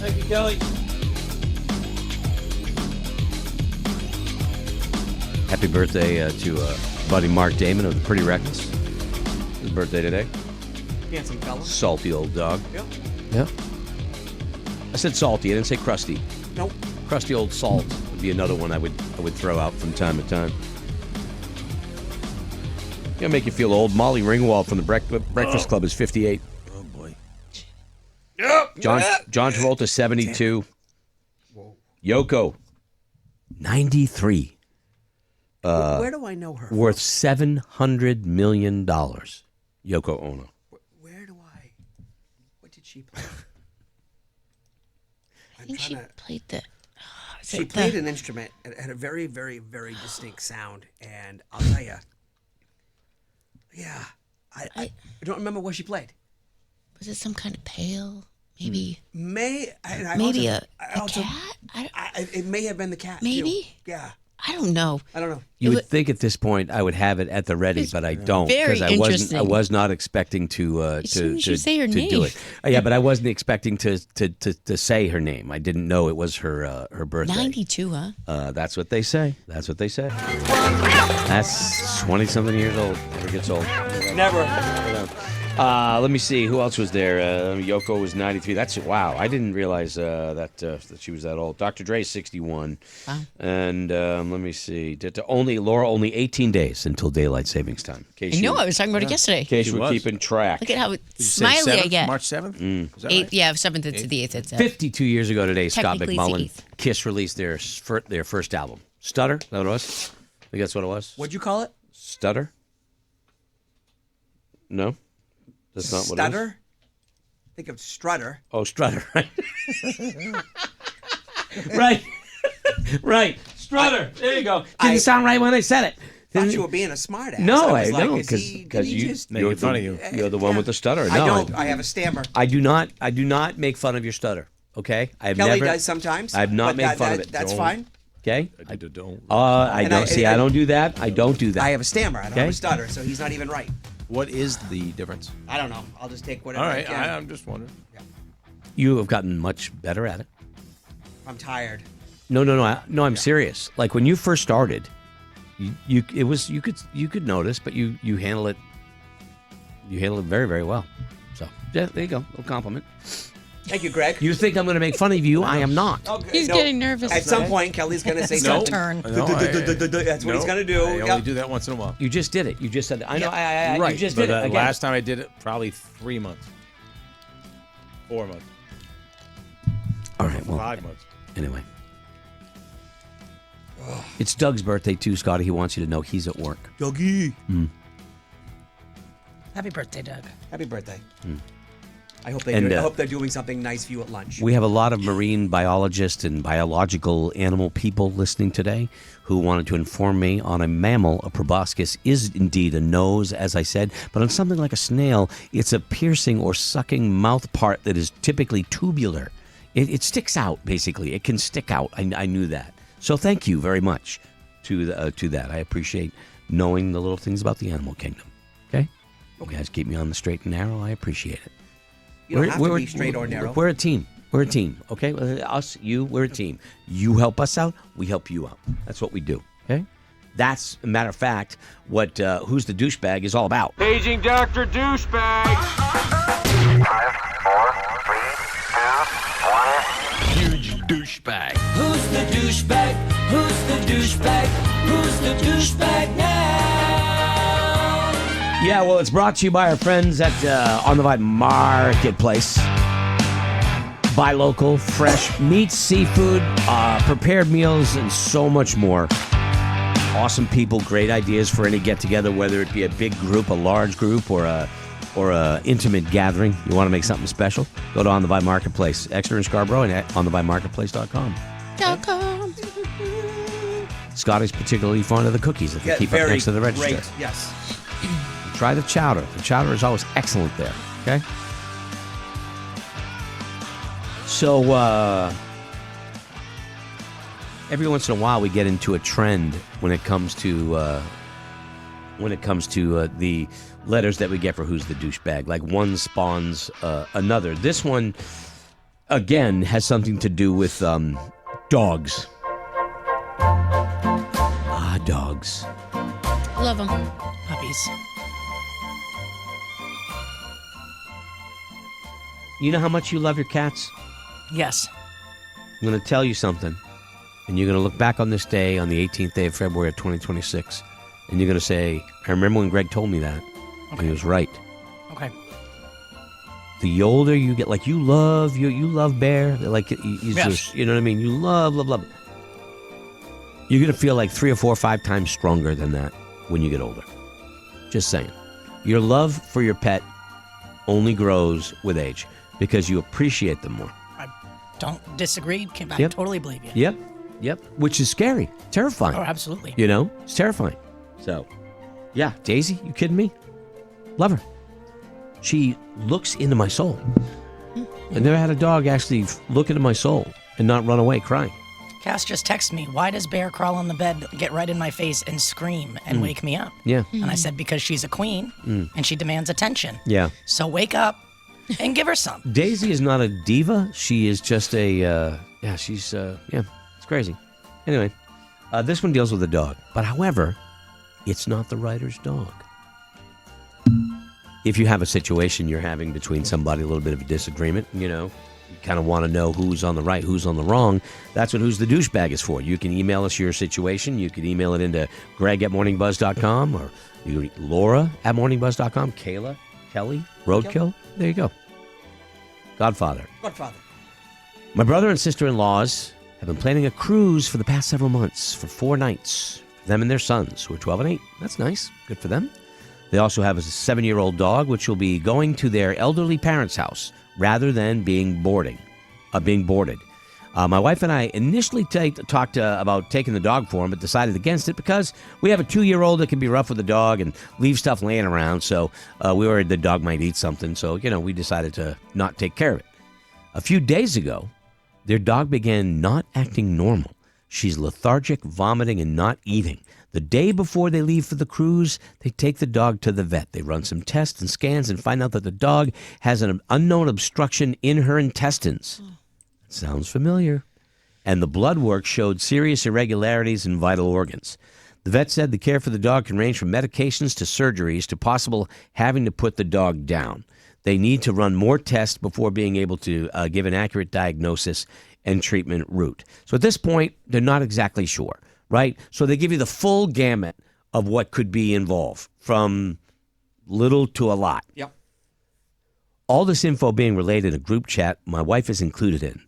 Thank you, Kelly. Happy birthday to buddy Mark Damon of the Pretty Reckless. His birthday today. Handsome fella. Salty old dog. Yep. Yeah. I said salty. I didn't say crusty. Nope. Crusty old salt would be another one I would throw out from time to time. Gonna make you feel old. Molly Ringwald from the Breakfast Club is 58. Oh boy. Yep. John Travolta 72. Whoa. Yoko 93. Where do I know her? Worth $700 million. Yoko Ono. Where do I? What did she play? I think she played the. She played an instrument. It had a very, very, very distinct sound, and I'll tell you. Yeah, I don't remember what she played. Was it some kind of pail? Maybe. Maybe a cat. It may have been the cat. Maybe. Too. Yeah. I don't know. You would think at this point I would have it at the ready, but I don't very I was not expecting to As soon as you say her name. do it. Yeah, but I wasn't expecting to say her name. I didn't know it was her birthday. 92, huh? That's what they say. That's 20-something years old. Never gets old. Never. Let me see. Who else was there? Yoko was 93. Wow. I didn't realize that she was that old. Dr. Dre's 61. Wow. And let me see. Only 18 days until daylight savings time. I know. I was talking about it yesterday. In case we're keeping track. Look at how smiley I get. March 7th? Is that right? Yeah, 7th to the 8th. It's 52 years ago today, Scott Technically, it's the McMullen, 8th. Kiss released their first album. Stutter? Is that what it was? I think that's what it was. What'd you call it? Stutter? No? That's not what it is. Stutter? Think of Strutter. Oh, Strutter, right. Right. Right. Strutter. There you go. Didn't sound right when I said it. Thought you were being a smart ass. No, I was like, don't, is he- did because he you just- you're Making fun of you. You're the one with the stutter. No, I don't. I have a stammer. I do not make fun of your stutter. Okay, I've Kelly never. does sometimes. I've not but made fun of it. That's Don't. fine. Okay. I don't. I And don't I- see. I don't do that. I don't do that. I have a stammer. I don't have Okay. a stutter, so he's not even right. What is the difference? I don't know. I'll just take whatever All I right, can. I'm just wondering. You have gotten much better at it. I'm tired. No. I'm serious. Like when you first started, you could notice, but you handle it. You handle it very, very well. So yeah, there you go. A little compliment. Thank you, Greg. You think I'm going to make fun of you? I am not. Okay, He's no. getting nervous. At some point, Kelly's going to say It's something. your turn. That's what he's going to do. I Yep. only do that once in a while. You just did it. You just said it. I know. Right. You just but did it. Again. last time I did it, probably 3 months. 4 months. All right. Well, 5 months. anyway. It's Doug's birthday too, Scotty. He wants you to know he's at work. Dougie. Happy birthday, Doug. Happy birthday. Hmm. I hope I hope they're doing something nice for you at lunch. We have a lot of marine biologists and biological animal people listening today who wanted to inform me on a mammal, a proboscis is indeed a nose, as I said, but on something like a snail, it's a piercing or sucking mouth part that is typically tubular. It sticks out, basically. It can stick out. I knew that. So thank you very much to that. I appreciate knowing the little things about the animal kingdom. Okay? You guys keep me on the straight and narrow. I appreciate it. You don't have to be straight or narrow. We're a team. We're a team, okay? Us, you, we're a team. You help us out, we help you out. That's what we do, okay? That's, a matter of fact, what Who's the Douchebag is all about. Paging Dr. Douchebag. 5, 4, 3, 2, 1. Huge douchebag. Who's the douchebag? Who's the douchebag? Who's the douchebag now? Yeah, well, it's brought to you by our friends at On the Vibe Marketplace. Buy local, fresh meat, seafood, prepared meals, and so much more. Awesome people, great ideas for any get-together, whether it be a big group, a large group, or a intimate gathering. You want to make something special? Go to On the Vibe Marketplace, Exeter and Scarborough, and at onthevibemarketplace.com. Scotty's particularly fond of the cookies that they keep up next to the register. Great. Yes. Try the chowder. The chowder is always excellent there. Okay? So, every once in a while we get into a trend when it comes to the letters that we get for Who's the Douchebag. Like one spawns another. This one again, has something to do with dogs. Dogs. Love them. Puppies. You know how much you love your cats? Yes. I'm going to tell you something, and you're going to look back on this day on the 18th day of February of 2026, and you're going to say, I remember when Greg told me that. And he was right. Okay. The older you get, like you love Bear, like he's Yes. just, you know what I mean? You love. You're going to feel like 3 or 4 or 5 times stronger than that when you get older. Just saying. Your love for your pet only grows with age because you appreciate them more. I don't disagree. I Yep. totally believe you. Yep. Which is scary, terrifying. Oh, absolutely. You know, it's terrifying. So, yeah, Daisy, you kidding me? Love her. She looks into my soul. I never had a dog actually look into my soul and not run away crying. Cass just texted me, why does Bear crawl on the bed, get right in my face, and scream and wake me up? Yeah. And I said, because she's a queen and she demands attention. Yeah. So wake up and give her some. Daisy is not a diva. She is just a, it's crazy. Anyway, this one deals with a dog. But however, it's not the writer's dog. If you have a situation you're having between somebody, a little bit of a disagreement, you know, you kind of want to know who's on the right, who's on the wrong, that's what Who's the Douchebag is for. You can email us your situation. You can email it into greg@morningbuzz.com or you can Laura@morningbuzz.com, Kayla, Kelly, Roadkill. There you go. Godfather. My brother and sister-in-laws have been planning a cruise for the past several months for 4 nights for them and their sons, who are 12 and 8. That's nice. Good for them. They also have a 7-year-old dog, which will be going to their elderly parents' house rather than being boarded. My wife and I initially talked about taking the dog for him, but decided against it because we have a 2-year-old that can be rough with the dog and leave stuff laying around. So we worried the dog might eat something. So, we decided to not take care of it. A few days ago, their dog began not acting normal. She's lethargic, vomiting, and not eating. The day before they leave for the cruise, they take the dog to the vet. They run some tests and scans and find out that the dog has an unknown obstruction in her intestines. Sounds familiar. And the blood work showed serious irregularities in vital organs. The vet said the care for the dog can range from medications to surgeries to possible having to put the dog down. They need to run more tests before being able to give an accurate diagnosis and treatment route. So at this point, they're not exactly sure, right? So they give you the full gamut of what could be involved, from little to a lot. Yep. All this info being relayed in a group chat my wife is included in.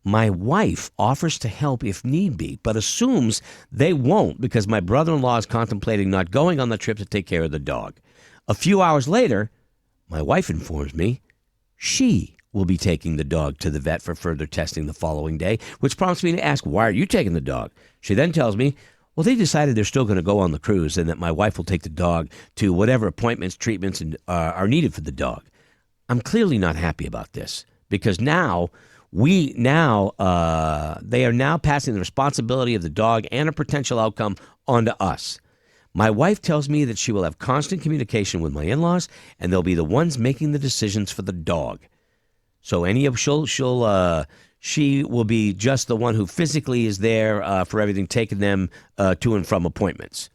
My wife offers to help if need be, but assumes they won't because my brother-in-law is contemplating not going on the trip to take care of the dog. A few hours later, my wife informs me she will be taking the dog to the vet for further testing the following day, which prompts me to ask, why are you taking the dog? She then tells me, well, they decided they're still going to go on the cruise and that my wife will take the dog to whatever appointments, treatments are needed for the dog. I'm clearly not happy about this because they are now passing the responsibility of the dog and a potential outcome onto us. My wife tells me that she will have constant communication with my in-laws and they'll be the ones making the decisions for the dog. So she will be just the one who physically is there for everything, taking them to and from appointments.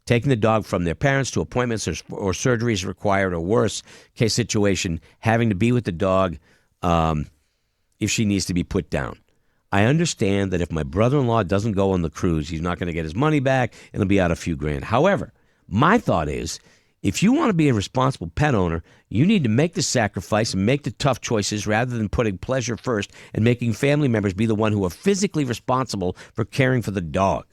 Taking the dog from their parents to appointments or surgeries required, or worse case situation, having to be with the dog if she needs to be put down. I understand that if my brother-in-law doesn't go on the cruise, he's not going to get his money back and he'll be out a few grand. However, my thought is, if you want to be a responsible pet owner, you need to make the sacrifice and make the tough choices rather than putting pleasure first and making family members be the one who are physically responsible for caring for the dog.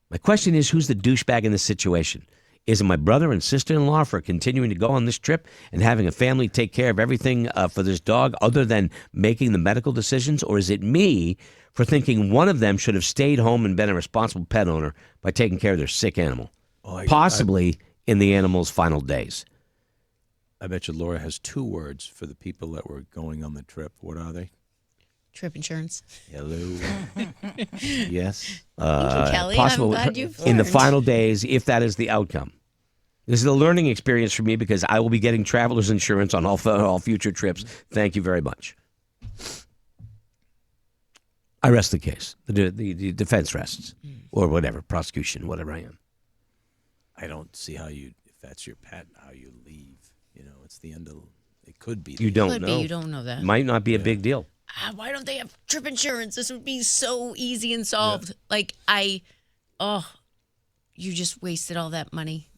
My question is, who's the douchebag in this situation? Is it my brother and sister-in-law for continuing to go on this trip and having a family take care of everything for this dog other than making the medical decisions? Or is it me for thinking one of them should have stayed home and been a responsible pet owner by taking care of their sick animal? Possibly in the animal's final days. I bet you Laura has 2 words for the people that were going on the trip. What are they? Trip insurance. Hello. Yes. Thank you, Kelly. Possible I'm glad you've in the learned. final days, if that is the outcome. This is a learning experience for me because I will be getting traveler's insurance on all future trips. Thank you very much. I rest the case. The defense rests, or whatever, prosecution, whatever I am. I don't see how you, if that's your pet, how you leave. You know, it's the end of. It could be. You don't Could know. be. You don't know that. Might not be a big deal. Why don't they have trip insurance? This would be so easy and solved. Like you just wasted all that money.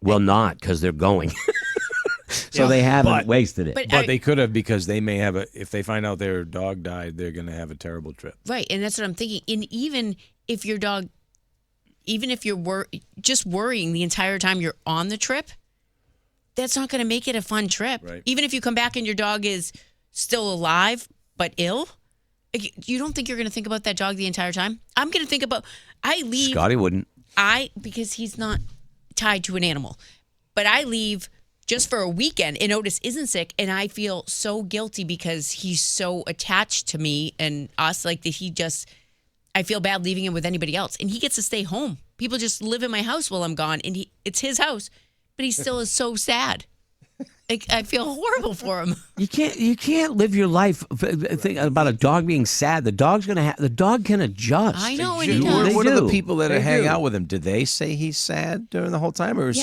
Well, not because they're going. So they haven't wasted it. But they could have, because they may have if they find out their dog died, they're going to have a terrible trip. Right, and that's what I'm thinking. And even if your dog, even if you're just worrying the entire time you're on the trip, that's not going to make it a fun trip. Right. Even if you come back and your dog is still alive but ill, you don't think you're going to think about that dog the entire time? I'm going to think about, I leave. Scotty wouldn't. Because he's not tied to an animal, but I leave just for a weekend and Otis isn't sick, and I feel so guilty because he's so attached to me and us, like that I feel bad leaving him with anybody else, and he gets to stay home. People just live in my house while I'm gone, and it's his house, but he still is so sad. I feel horrible for him. You can't live your life think about a dog being sad. The dog can adjust. I know, What and he do. does. what are do. the people that They hang do. out with him? Did they say he's sad during the whole time, or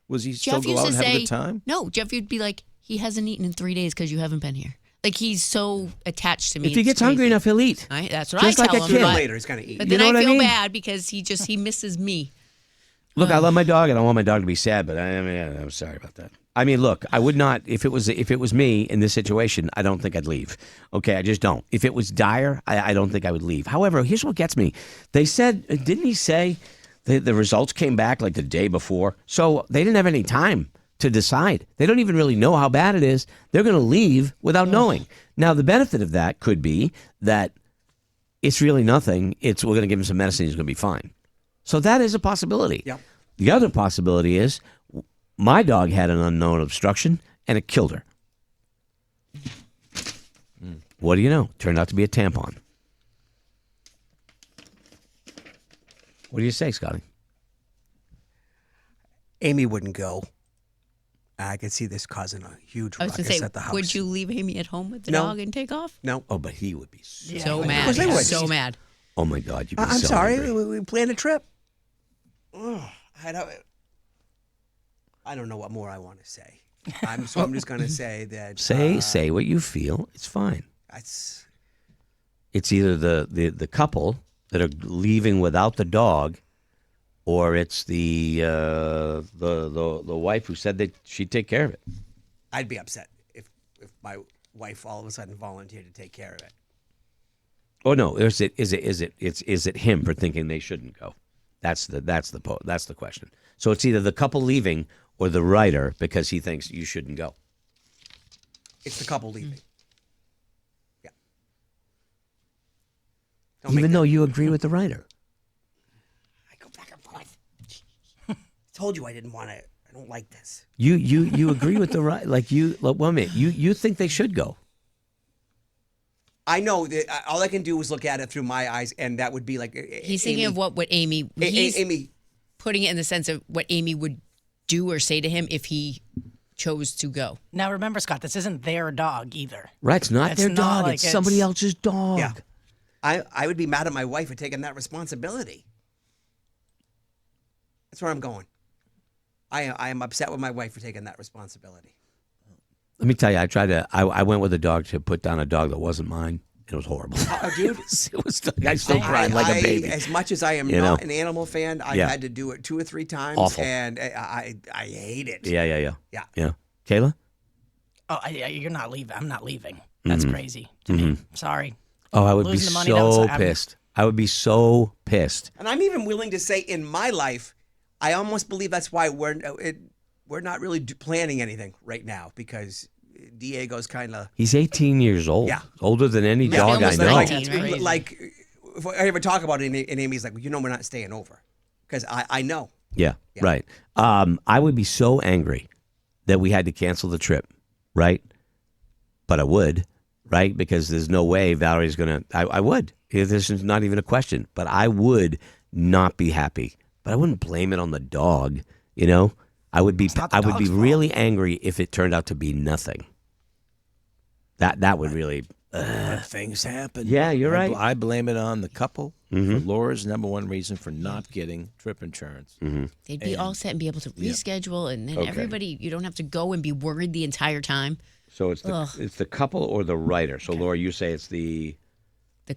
was he still Jeff go used out to and have a say, good time? no, Jeff would be like, he hasn't eaten in 3 days because you haven't been here. Like, he's so attached to me. If he it's gets hungry crazy. enough, he'll eat. That's what Just I like tell a him. kid. Sooner or But, later, he's going to eat. but You then know I what I feel mean? bad because he misses me. Look, I love my dog, and I want my dog to be sad, but I'm sorry about that. I mean, look, I would not, if it was me in this situation, I don't think I'd leave. Okay, I just don't. If it was dire, I don't think I would leave. However, here's what gets me. They said, didn't he say the results came back like the day before? So they didn't have any time to decide. They don't even really know how bad it is. They're going to leave without knowing. Now, the benefit of that could be that it's really nothing. We're going to give him some medicine. He's going to be fine. So that is a possibility. Yep. The other possibility is my dog had an unknown obstruction and it killed her. What do you know? Turned out to be a tampon. What do you say, Scotty? Amy wouldn't go. I could see this causing a huge I was going ruckus to say, at the house. would you leave Amy at home with the No. dog and take off? No. Oh, but he would be. So mad. course I would. So mad. Oh my God, you'd be I'm so sorry. angry. We planned a trip. Ugh, I don't know what more I want to say. I'm just going to say that. Say what you feel. It's fine. That's It's either the couple that are leaving without the dog, or it's the wife who said that she'd take care of it. I'd be upset if my wife all of a sudden volunteered to take care of it. Oh no, is it him for thinking they shouldn't go? That's the question. So it's either the couple leaving or the writer because he thinks you shouldn't go. It's the couple leaving. Yeah. Even though you agree with the writer. I go back and forth. I told you I didn't want to. I don't like this. You agree with the right, like one minute, you think they should go. I know that all I can do is look at it through my eyes, and that would be like He's thinking of what Amy. He's Amy. putting it in the sense of what Amy would do or say to him if he chose to go. Now remember, Scott, this isn't their dog either. Right, it's not It's their not dog, like it's somebody it's- else's dog. Yeah. I would be mad at my wife for taking that responsibility. That's where I'm going. I am upset with my wife for taking that responsibility. Let me tell you, I went with a dog to put down a dog that wasn't mine. It was horrible. Dude, it was I still cried like a baby. As much as I am You not know? an animal fan, I've Yeah. had to do it 2 or 3 times, Awful. and I hate it. Yeah. Yeah. Kayla? Oh, you're not leaving. I'm not leaving. That's crazy to Mm-hmm. me. Sorry. Oh, I would be Losing the money, that was- so I'm- pissed. I would be so pissed. And I'm even willing to say, in my life, I almost believe that's why we're not really planning anything right now, because Diego's kind of He's 18 years old. Yeah. Older than any dog I almost know. 19. Crazy. like if I ever talk about it, and Amy's like, well, we're not staying over, because I know. Yeah, right. I would be so angry that we had to cancel the trip, right? But I would, right? Because there's no way Valerie's going to, I would. This is not even a question, but I would not be happy. But I wouldn't blame it on the dog, you know? I would be not the I would be dog's really angry if it turned out to be nothing. That would really But things happen. Yeah, you're right. I blame it on the couple Mm-hmm. for Laura's number one reason for not getting trip insurance. Mm-hmm. They'd be all set and be able to reschedule, and then Okay. everybody, you don't have to go and be worried the entire time. So it's the couple or the writer. So Laura, you say it's the The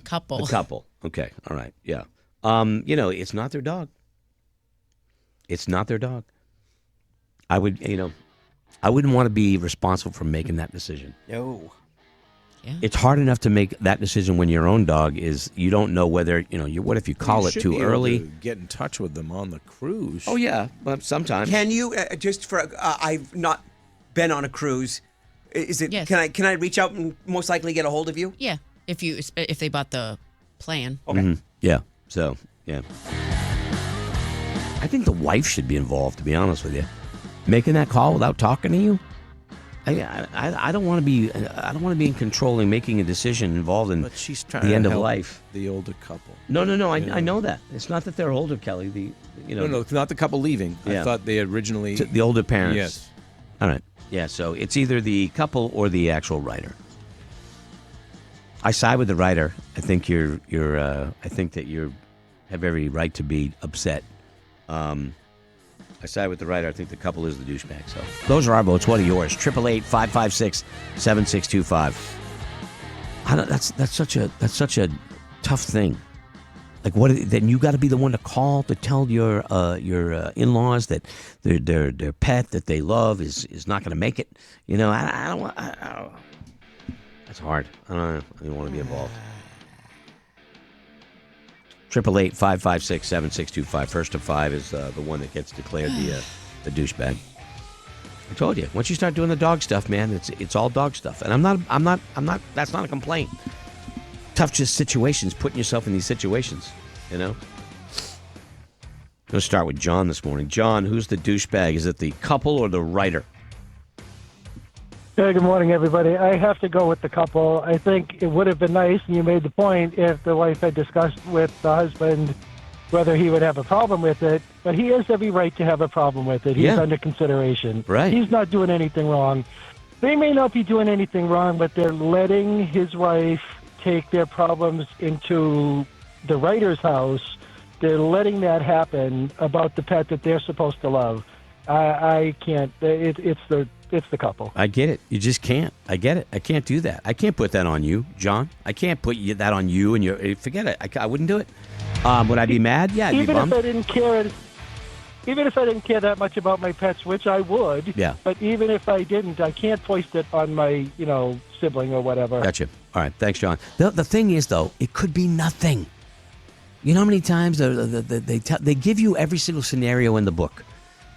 couple. the couple. Okay, all right, yeah. It's not their dog. It's not their dog. I wouldn't want to be responsible for making that decision. No. Yeah. It's hard enough to make that decision when your own dog is. You don't know whether what if you call You it should too be able early. to get in touch with them on the cruise. Oh yeah, but sometimes. Can you just for I've not been on a cruise. Is it? Yes. Can I reach out and most likely get a hold of you? Yeah, if they bought the plan. Okay. Mhm. Yeah. So yeah. I think the wife should be involved. To be honest with you, making that call without talking to you. I don't want to be. I don't want to be in controlling making a decision involved in But she's trying the to end of help life. the older couple. No. I know that. It's not that they're older, Kelly. No, it's not the couple leaving. Yeah. I thought they originally. The older parents. Yes. All right. Yeah. So it's either the couple or the actual writer. I side with the writer. I think I think that you have every right to be upset. I side with the writer. I think the couple is the douchebag. So those are our votes. What are yours? 888-556-7625. That's such a tough thing. Like then you got to be the one to call to tell your in-laws that their pet that they love is not going to make it. I don't want. That's hard. I don't want to be involved. 888-556-7625. First to five is the one that gets declared the douchebag. I told you. Once you start doing the dog stuff, man, it's all dog stuff. And I'm not. That's not a complaint. Tough just situations, putting yourself in these situations. I'm going to start with John this morning. John, who's the douchebag? Is it the couple or the writer? Hey, good morning, everybody. I have to go with the couple. I think it would have been nice, and you made the point, if the wife had discussed with the husband whether he would have a problem with it. But he has every right to have a problem with it. He's under consideration. Right. He's not doing anything wrong. They may not be doing anything wrong, but they're letting his wife take their problems into the writer's house. They're letting that happen about the pet that they're supposed to love. I can't. It's the couple. I get it. You just can't. I get it. I can't do that. I can't put that on you, John. I can't put that on you and your. Forget it. I wouldn't do it. Would I be mad? Yeah, I'd be bummed. Even if I didn't care that much about my pets, which I would. Yeah. But even if I didn't, I can't foist it on my, sibling or whatever. Gotcha. All right. Thanks, John. The thing is, though, it could be nothing. You know how many times they give you every single scenario in the book.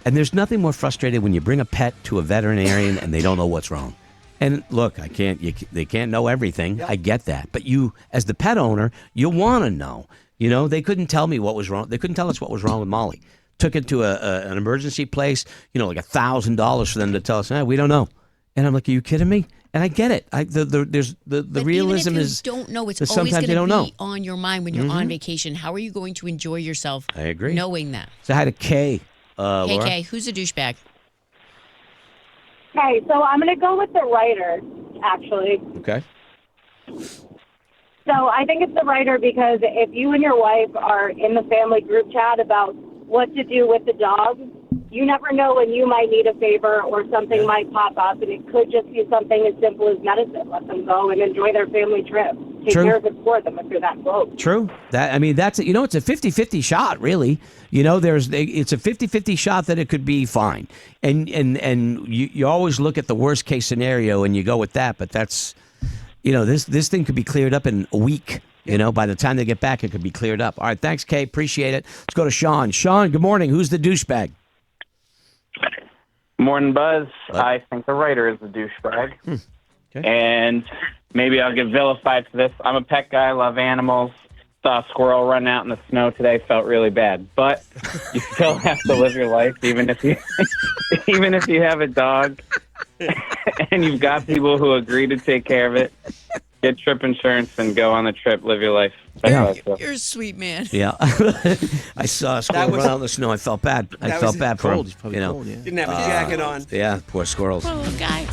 And there's nothing more frustrating when you bring a pet to a veterinarian and they don't know what's wrong. And look, they can't know everything. Yep. I get that. But you, as the pet owner, you want to know. They couldn't tell me what was wrong. They couldn't tell us what was wrong with Molly. Took it to an emergency place, like $1,000 for them to tell us, we don't know. And I'm like, are you kidding me? And I get it. There's the realism even if is you don't know, it's sometimes always you going don't to be know. on your mind when you're on vacation. How are you going to enjoy yourself? I agree. Knowing that. Say hi to Kay. Hey, Laura. Kay, who's a douchebag? Okay, so I'm going to go with the writer, actually. Okay. So I think it's the writer because if you and your wife are in the family group chat about what to do with the dog, you never know when you might need a favor or something might pop up, and it could just be something as simple as medicine. Let them go and enjoy their family trip. Take care of it for them if you're that close. True. That's it's a 50-50 shot, really. It's a 50-50 shot that it could be fine. And you always look at the worst case scenario and you go with that, but that's this thing could be cleared up in a week. By the time they get back, it could be cleared up. All right, thanks, Kay. Appreciate it. Let's go to Sean. Sean, good morning. Who's the douchebag? Morning, Buzz. I think the writer is the douchebag. Okay. And maybe I'll get vilified for this. I'm a pet guy. I love animals. Saw a squirrel run out in the snow today. Felt really bad. But you still have to live your life, even if you have a dog and you've got people who agree to take care of it. Get trip insurance and go on the trip. Live your life. You're a sweet man. Yeah. I saw a squirrel run out in the snow. I felt bad. I felt bad for him. Didn't have a jacket on. Yeah, poor squirrels. Poor little guy.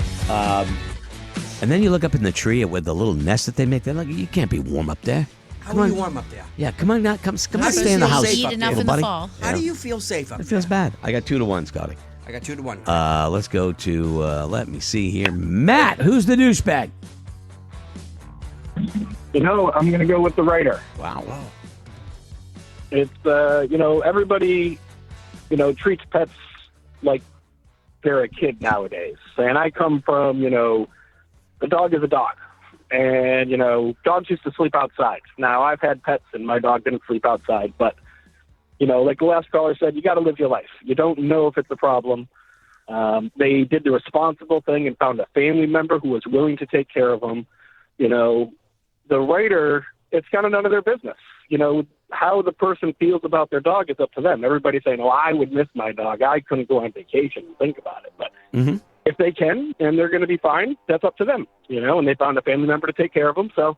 And then you look up in the tree with the little nest that they make. They're like, you can't be warm up there. How are you warm up there? Yeah, come on, now, come How on, do you stay in the feel house. safe Eat up enough there? in the buddy. fall. How do you feel safe up It there? feels bad. I got 2-1, Scotty. I got 2-1. Let's go to, let me see here. Matt, who's the douchebag? You know, I'm going to go with the writer. Wow. It's, everybody, treats pets like they're a kid nowadays. And I come from, a dog is a dog. And, dogs used to sleep outside. Now, I've had pets and my dog didn't sleep outside. But, like the last caller said, you got to live your life. You don't know if it's a problem. They did the responsible thing and found a family member who was willing to take care of them. The writer, it's kind of none of their business. How the person feels about their dog is up to them. Everybody's saying, I would miss my dog. I couldn't go on vacation and think about it. But if they can and they're going to be fine, that's up to them, and they found a family member to take care of them. So,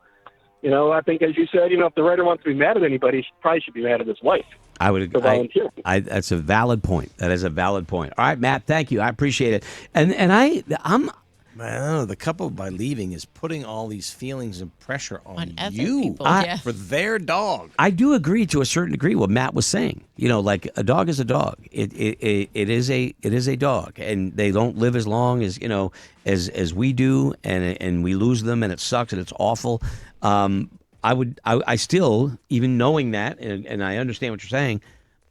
I think, as you said, if the writer wants to be mad at anybody, he probably should be mad at his wife. I would for volunteering. That's a valid point. That is a valid point. All right, Matt, thank you. I appreciate it. And I'm I don't know. The couple by leaving is putting all these feelings and pressure on other you people, yeah. for their dog. I do agree to a certain degree what Matt was saying. Like a dog is a dog. It is a dog, and they don't live as long as as we do, and we lose them, and it sucks and it's awful. I still, even knowing that, and I understand what you're saying,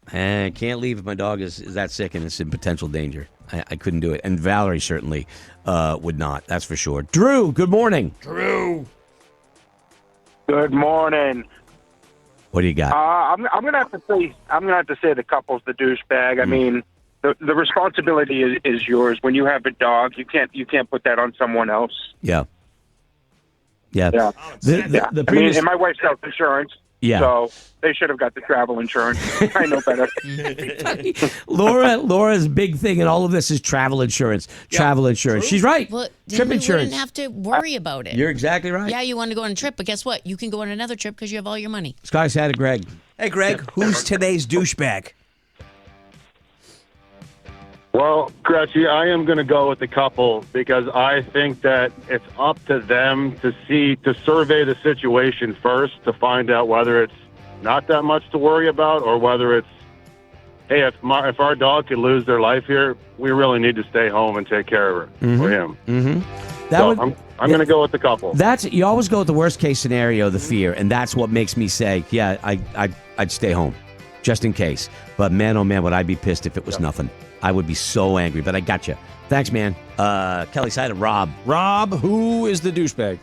I can't leave if my dog is that sick and it's in potential danger. I couldn't do it, and Valerie certainly would not. That's for sure. Drew, good morning. Drew. Good morning. What do you got? I'm gonna have to say the couple's the douchebag. I mean, the responsibility is yours. When you have a dog, you can't put that on someone else. Yeah. Yeah. The I mean, and my wife's health insurance. Yeah. So they should have got the travel insurance. I know better. Laura's big thing in all of this is travel insurance. Travel insurance. She's right. Well, then Trip you insurance. wouldn't have to worry about it. You're exactly right. Yeah, you want to go on a trip, but guess what? You can go on another trip because you have all your money. Sky Santa Greg. Hey, Greg, who's today's douchebag? Well, Gretchen, I am going to go with the couple because I think that it's up to them to survey the situation first to find out whether it's not that much to worry about or whether it's, hey, if our dog could lose their life here, we really need to stay home and take care of her or him. Mm-hmm. I'm going to go with the couple. You always go with the worst case scenario, the fear, and that's what makes me say, yeah, I'd stay home, just in case. But man, oh man, would I be pissed if it was nothing. I would be so angry, but I got you. Thanks, man. Kelly side of Rob. Rob, who is the douchebag?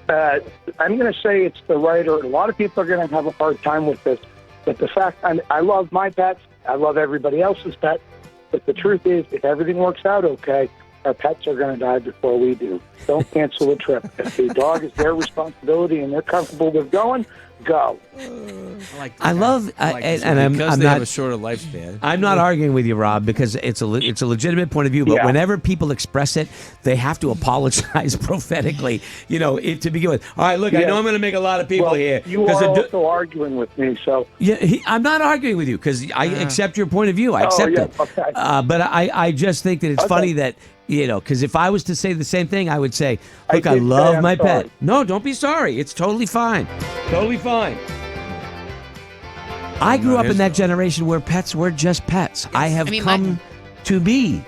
I'm going to say it's the writer. A lot of people are going to have a hard time with this. But the fact, I love my pets. I love everybody else's pets. But the truth is, if everything works out okay, our pets are going to die before we do. Don't cancel a trip. If the dog is their responsibility and they're comfortable with going, go. I love, and I'm they not have a shorter lifespan. I'm not arguing with you, Rob, because it's a legitimate point of view. But Yeah. whenever people express it, they have to apologize prophetically. To begin with. All right, look, I know I'm going to make a lot of people here. You are also arguing with me, so. Yeah, I'm not arguing with you because I accept your point of view. I accept it. Okay. But I just think that it's funny that, because if I was to say the same thing, I would say, look, I did say love I'm my pet. sorry. No, don't be sorry. It's totally fine. Totally fine. I grew up in that generation where pets were just pets. I have come to be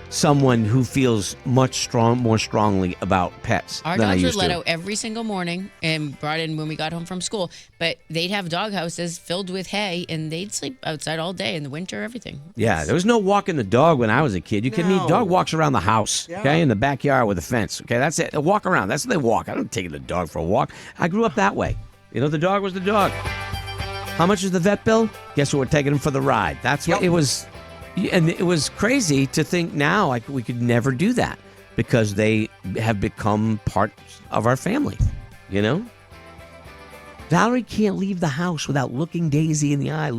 someone who feels more strongly about pets Our than I dogs would used let to. out every single morning and brought in when we got home from school. But they'd have dog houses filled with hay, and they'd sleep outside all day in the winter, everything. Yeah, there was no walking the dog when I was a kid. You kidding me? No. Dog walks around the house, Yeah. okay, in the backyard with a fence. Okay, that's it. They walk around. That's what they walk. I don't take the dog for a walk. I grew up that way. The dog was the dog. How much is the vet bill? Guess what? We're taking him for the ride. That's what it was. And it was crazy to think now we could never do that because they have become part of our family, Valerie can't leave the house without looking Daisy in the eye,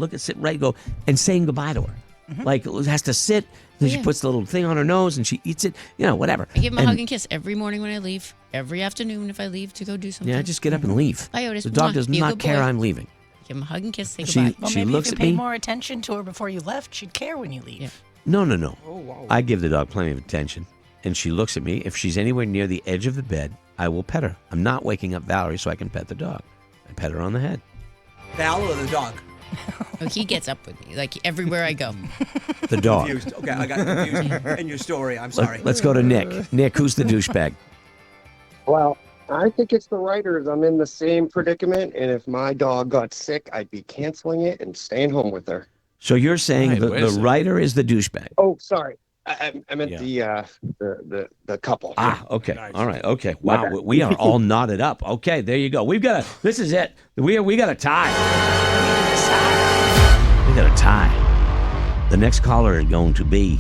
and saying goodbye to her. Like, has to sit, then she puts the little thing on her nose and she eats it, whatever. I give him a hug and kiss every morning when I leave, every afternoon if I leave to go do something. Yeah, just get up and leave. Bye, Otis. The dog does Be a not good care boy. I'm leaving. Give him a hug and kiss, say She- goodbye. Well, she maybe looks if at you paid me. more attention to her before you left, she'd care when you leave. No. I give the dog plenty of attention. and she looks at me. If she's anywhere near the edge of the bed, I will pet her. I'm not waking up Valerie so I can pet the dog. I pet her on the head. Val or the dog? Oh, he gets up with me, like everywhere I go. The dog. Confused. Okay, I got confused in your story. I'm sorry. Let's go to Nick. Nick, who's the douchebag? Well, I think it's the writers. I'm in the same predicament, and if my dog got sick, I'd be canceling it and staying home with her. So you're saying the writer is the douchebag? Oh, sorry. I meant the couple. Ah, okay. All right. Okay. Wow. We are all knotted up. Okay, there you go. This is it. We got a tie. We got a tie. The next caller is going to be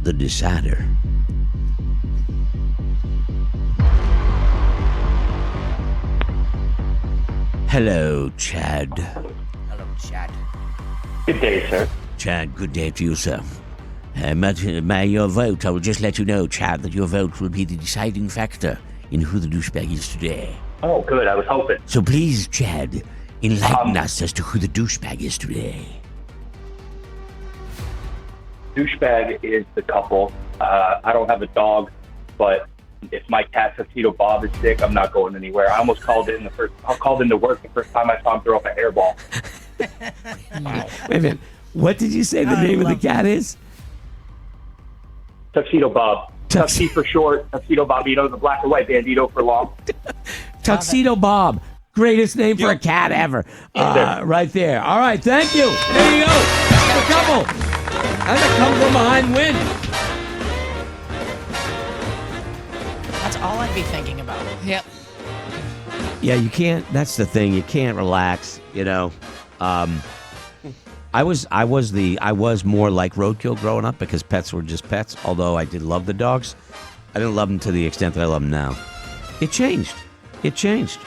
the decider. Hello, Chad. Hello, Chad. Good day, sir. Chad, good day to you, sir. Your vote, I will just let you know, Chad, that your vote will be the deciding factor in who the douchebag is today. Oh, good. I was hoping. So please, Chad, enlighten us as to who the douchebag is today. Douchebag is the couple. I don't have a dog, but if my cat Tuxedo Bob is sick, I'm not going anywhere. I almost called in to work the first time I saw him throw up a hairball. Wait a minute. What did you say the name of the cat is? Tuxedo Bob. Tuxie for short. Tuxedo Bob. You know, the black and white bandito for long. Tuxedo Bob. Greatest name for a cat ever. Right there. All right. Thank you. There you go. That's the couple. That's a come from behind win. That's all I'd be thinking about. Yep. Yeah, you can't. That's the thing. You can't relax. You know. I was more like roadkill growing up because pets were just pets. Although I did love the dogs, I didn't love them to the extent that I love them now. It changed. It changed.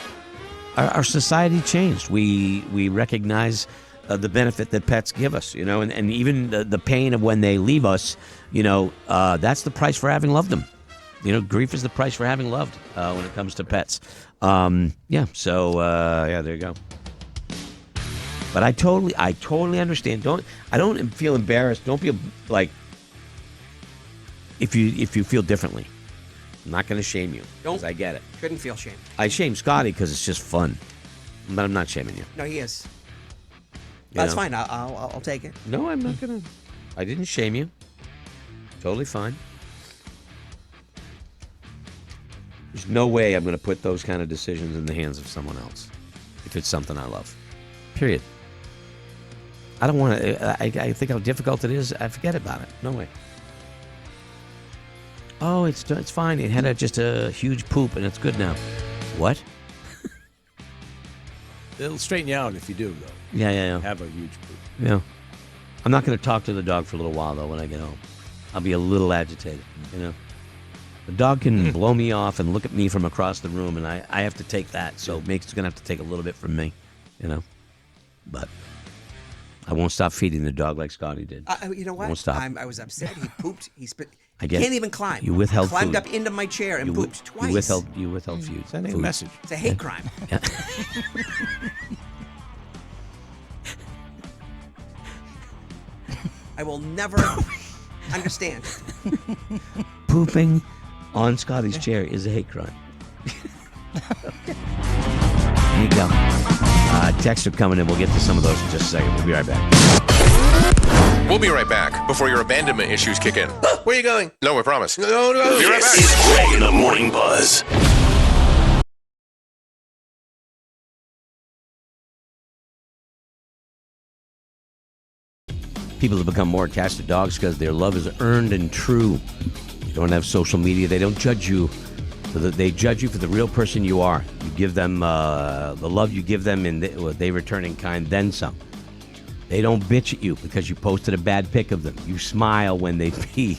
Our society changed. We recognize the benefit that pets give us. You know, and even the pain of when they leave us. You know, that's the price for having loved them. You know, grief is the price for having loved when it comes to pets. Yeah. So there you go. But I totally understand. I don't feel embarrassed. Don't feel like if you feel differently. I'm not going to shame you because I get it. Shouldn't feel shame. I shame Scotty because it's just fun, but I'm not shaming you. No, he is. You That's know? fine. I'll take it. No, I'm not gonna. I didn't shame you. Totally fine. There's no way I'm going to put those kind of decisions in the hands of someone else if it's something I love. Period. I don't want to. I think how difficult it is. I forget about it. No way. Oh, it's fine. It had just a huge poop and it's good now. What? It'll straighten you out if you do, though. Yeah. Have a huge poop. Yeah. I'm not going to talk to the dog for a little while, though, when I get home. I'll be a little agitated, you know. The dog can blow me off and look at me from across the room, and I have to take that. So it's going to have to take a little bit from me, you know. But I won't stop feeding the dog like Scotty did. You know what? Won't stop. I was upset. He pooped. He spit. I get Can't it. even climb. You withheld Climbed food. up into my chair and pooped twice. You withheld food. Sending a food. message. It's a hate crime. Yeah. I will never understand. Pooping on Scotty's chair is a hate crime. There you go. Texts are coming in. We'll get to some of those in just a second. We'll be right back. We'll be right back before your abandonment issues kick in. Where are you going? No, I promise. No. Be right back. This is Greg in the Morning Buzz. People have become more attached to dogs because their love is earned and true. You don't have social media. They don't judge you. They judge you for the real person you are. You give them the love you give them, and they return in kind, then some. They don't bitch at you because you posted a bad pic of them. You smile when they pee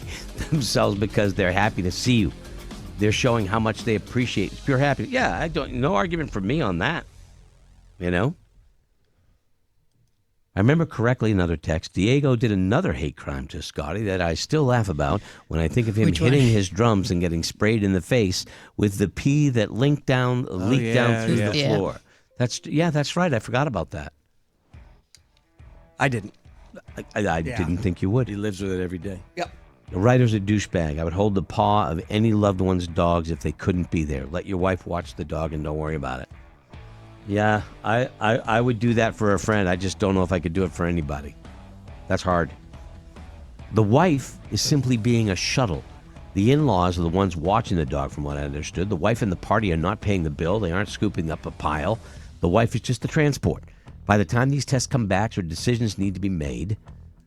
themselves because they're happy to see you. They're showing how much they appreciate. It's pure happiness. Yeah, no argument from me on that. You know? I remember correctly another text. Diego did another hate crime to Scotty that I still laugh about when I think of him hitting his drums and getting sprayed in the face with the pee that leaked down through the floor. That's right. I forgot about that. I didn't. I didn't think you would. He lives with it every day. Yep. The writer's a douchebag. I would hold the paw of any loved one's dogs if they couldn't be there. Let your wife watch the dog and don't worry about it. Yeah, I would do that for a friend. I just don't know if I could do it for anybody. That's hard. The wife is simply being a shuttle. The in-laws are the ones watching the dog, from what I understood. The wife and the party are not paying the bill. They aren't scooping up a pile. The wife is just the transport. By the time these tests come back or decisions need to be made,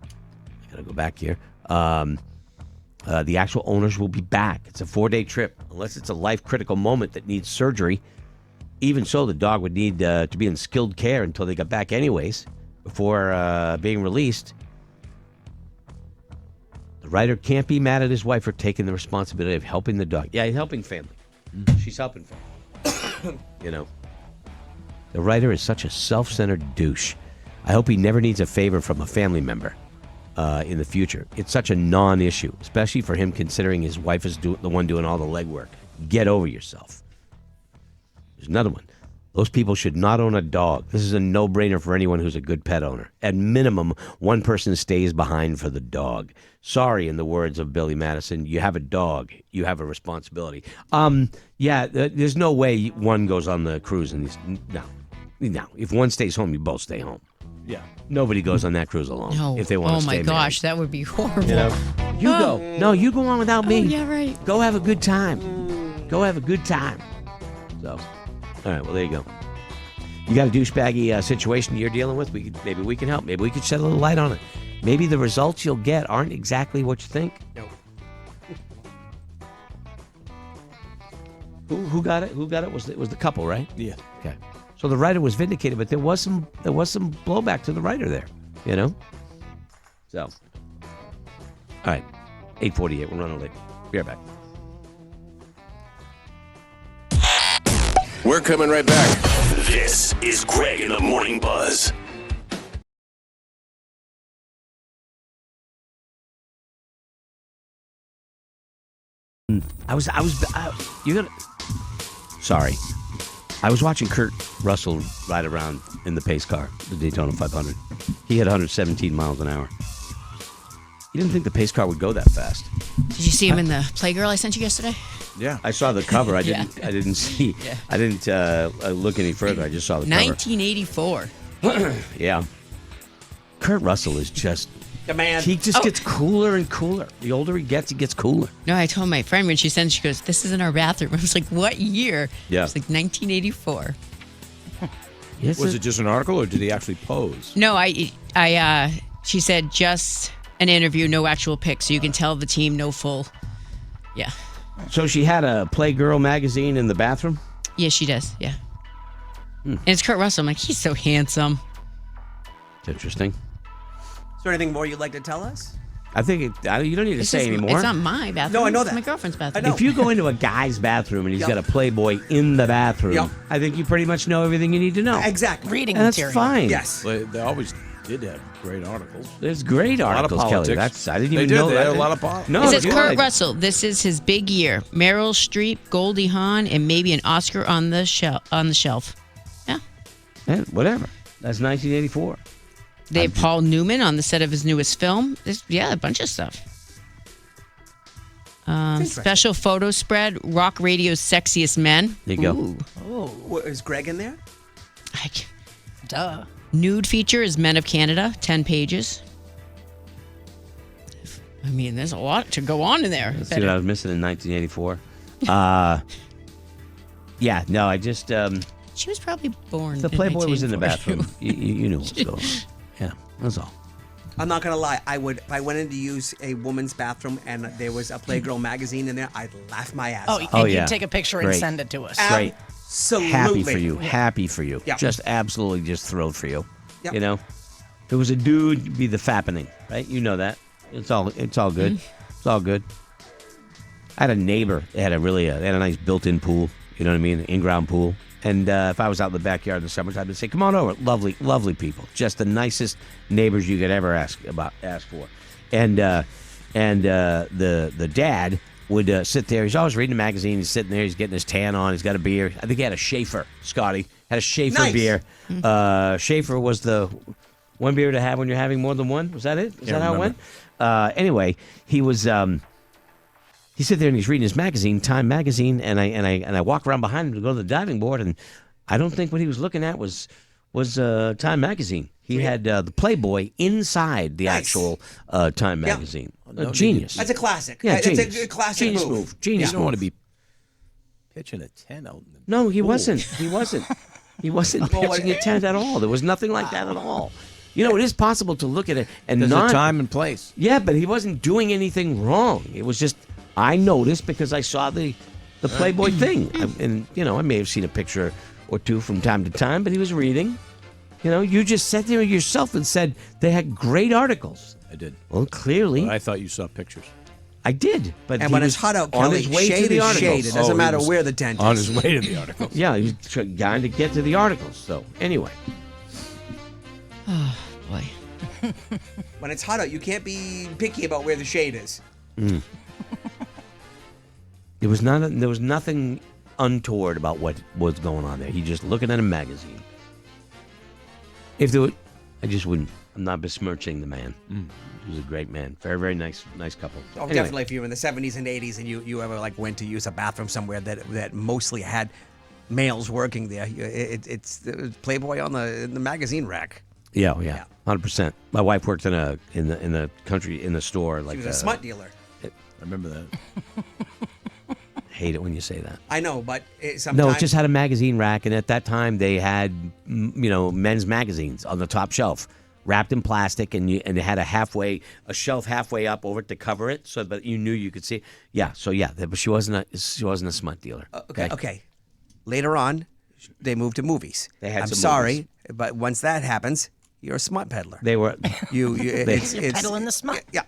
I gotta go back here. The actual owners will be back. It's a 4-day trip, unless it's a life-critical moment that needs surgery. Even so, the dog would need to be in skilled care until they got back anyways, before being released. The writer can't be mad at his wife for taking the responsibility of helping the dog. Yeah, he's helping family. She's helping family. You know. The writer is such a self-centered douche. I hope he never needs a favor from a family member in the future. It's such a non-issue, especially for him, considering his wife is the one doing all the legwork. Get over yourself. There's another one. Those people should not own a dog. This is a no-brainer for anyone who's a good pet owner. At minimum, one person stays behind for the dog. Sorry, in the words of Billy Madison, you have a dog, you have a responsibility. Yeah, there's no way one goes on the cruise and no. If one stays home, you both stay home. Yeah. Nobody goes on that cruise alone No. if they want to Oh stay my gosh, that would be horrible. You know? You go. No, you go on without me. Oh, yeah, right. Go have a good time. Go have a good time. So, all right, well, there you go. You got a douchebaggy situation you're dealing with? Maybe we can help. Maybe we can shed a little light on it. Maybe the results you'll get aren't exactly what you think. No. Who got it? Who got it? It was the couple, right? Yeah. Okay. So the writer was vindicated, but there was some blowback to the writer there, you know? So, all right, 8:48, we're running late. Be right back. We're coming right back. This is Greg in the Morning Buzz. Sorry. I was watching Kurt Russell ride around in the pace car, the Daytona 500. He hit 117 miles an hour. He didn't think the pace car would go that fast. Did you see him in the Playgirl I sent you yesterday? Yeah, I saw the cover. I Yeah. didn't see. Yeah. I didn't look any further. I just saw the cover. 1984. Yeah. Kurt Russell is just The man. He just gets cooler and cooler. The older he gets cooler. No, I told my friend when she sent it, she goes, "This is in our bathroom." I was like, "What year?" Yeah. It's like 1984. Was it just an article, or did he actually pose? No, she said just an interview, no actual pics, so you can tell the team, no full. Yeah. So she had a Playgirl magazine in the bathroom? Yeah, she does. Yeah. And it's Kurt Russell. I'm like, he's so handsome. It's interesting. Is there anything more you'd like to tell us? I think you don't need to say anymore. It's not my bathroom. No, I know It's that. my girlfriend's bathroom. If you go into a guy's bathroom and he's got a Playboy in the bathroom, Yep. I think you pretty much know everything you need to know. Exactly. Reading And that's material. fine. Yes. They always did have great articles. There's great A lot of articles, Kelly. politics. I didn't They even did. know They that. had a lot of politics. No, It says you Kurt lied. Russell. This is his big year. Meryl Streep, Goldie Hawn, and maybe an Oscar on the shelf. Yeah. Yeah, whatever. That's 1984. They have Paul Newman on the set of his newest film. A bunch of stuff. Special photo spread, rock radio's sexiest men. There you go. Ooh. Oh, is Greg in there? Duh. Nude feature is Men of Canada, 10 pages. I mean, there's a lot to go on in there. Let's see what I was missing in 1984. Yeah, no, I just... She was probably born. the in Playboy was in the 1942. bathroom. you knew what was going on. Yeah, that's all. I'm not gonna lie. If I went in to use a woman's bathroom and there was a Playgirl magazine in there, I'd laugh my ass off. And yeah. you'd take a picture and Great. send it to us. Great. Absolutely. Happy for you. Happy for you. Yeah. Just absolutely just thrilled for you. Yep. You know? If it was a dude, it'd be the fappening, right? You know that. It's all good. It's all good. I had a neighbor. They had they had a nice built-in pool. You know what I mean? An in-ground pool. And if I was out in the backyard in the summertime, I'd say, "Come on over." Lovely, lovely people. Just the nicest neighbors you could ever ask for. And the dad would sit there. He's always reading a magazine. He's sitting there. He's getting his tan on. He's got a beer. I think he had a Schaefer. Scotty had a Schaefer Nice. beer. Schaefer was the one beer to have when you're having more than one. Was that it? Is that how it went? anyway, he was. He sat there and he's reading his magazine, Time magazine, and I walk around behind him to go to the diving board, and I don't think what he was looking at was Time magazine. He had the Playboy inside the actual Time magazine. Genius. That's a classic. Yeah, That's genius. a classic Genius move. Genius You don't move. want to be pitching a tent out in the No, he pool. wasn't. He wasn't. He wasn't pitching a tent at all. There was nothing like that at all. You know, it is possible to look at it and There's not a time and place. Yeah, but he wasn't doing anything wrong. It was just I noticed because I saw the Playboy thing, and you know, I may have seen a picture or two from time to time, but he was reading. You know, you just sat there yourself and said they had great articles. I did. Well, clearly, But I thought you saw pictures. I did. But And he when was it's hot out, on Kelly, his way shade to the is articles. shade. It doesn't he matter was where the tent is. on his way to the articles. Yeah, he was trying to get to the articles. So anyway, Oh, boy. When it's hot out, you can't be picky about where the shade is. there was nothing untoward about what was going on there. He just looking at a magazine. If there were, I just wouldn't. I'm not besmirching the man. He was a great man. Very, very nice couple. Oh, Anyway. definitely. If you were in the 70s and 80s and you ever like went to use a bathroom somewhere that mostly had males working there, it's Playboy on the magazine rack. Yeah, 100%. My wife worked in the country in the store. Like She was a smut dealer. I remember that. Hate it when you say that. I know, but sometimes No, it just had a magazine rack, and at that time they had men's magazines on the top shelf, wrapped in plastic, and they had a shelf halfway up over it to cover it, so that you knew you could see. Yeah, so yeah, but she wasn't a smut dealer. Okay. Later on, they moved to movies. They had I'm some sorry, movies. but once that happens, you're a smut peddler. They were You're You're peddling the smut. Yeah.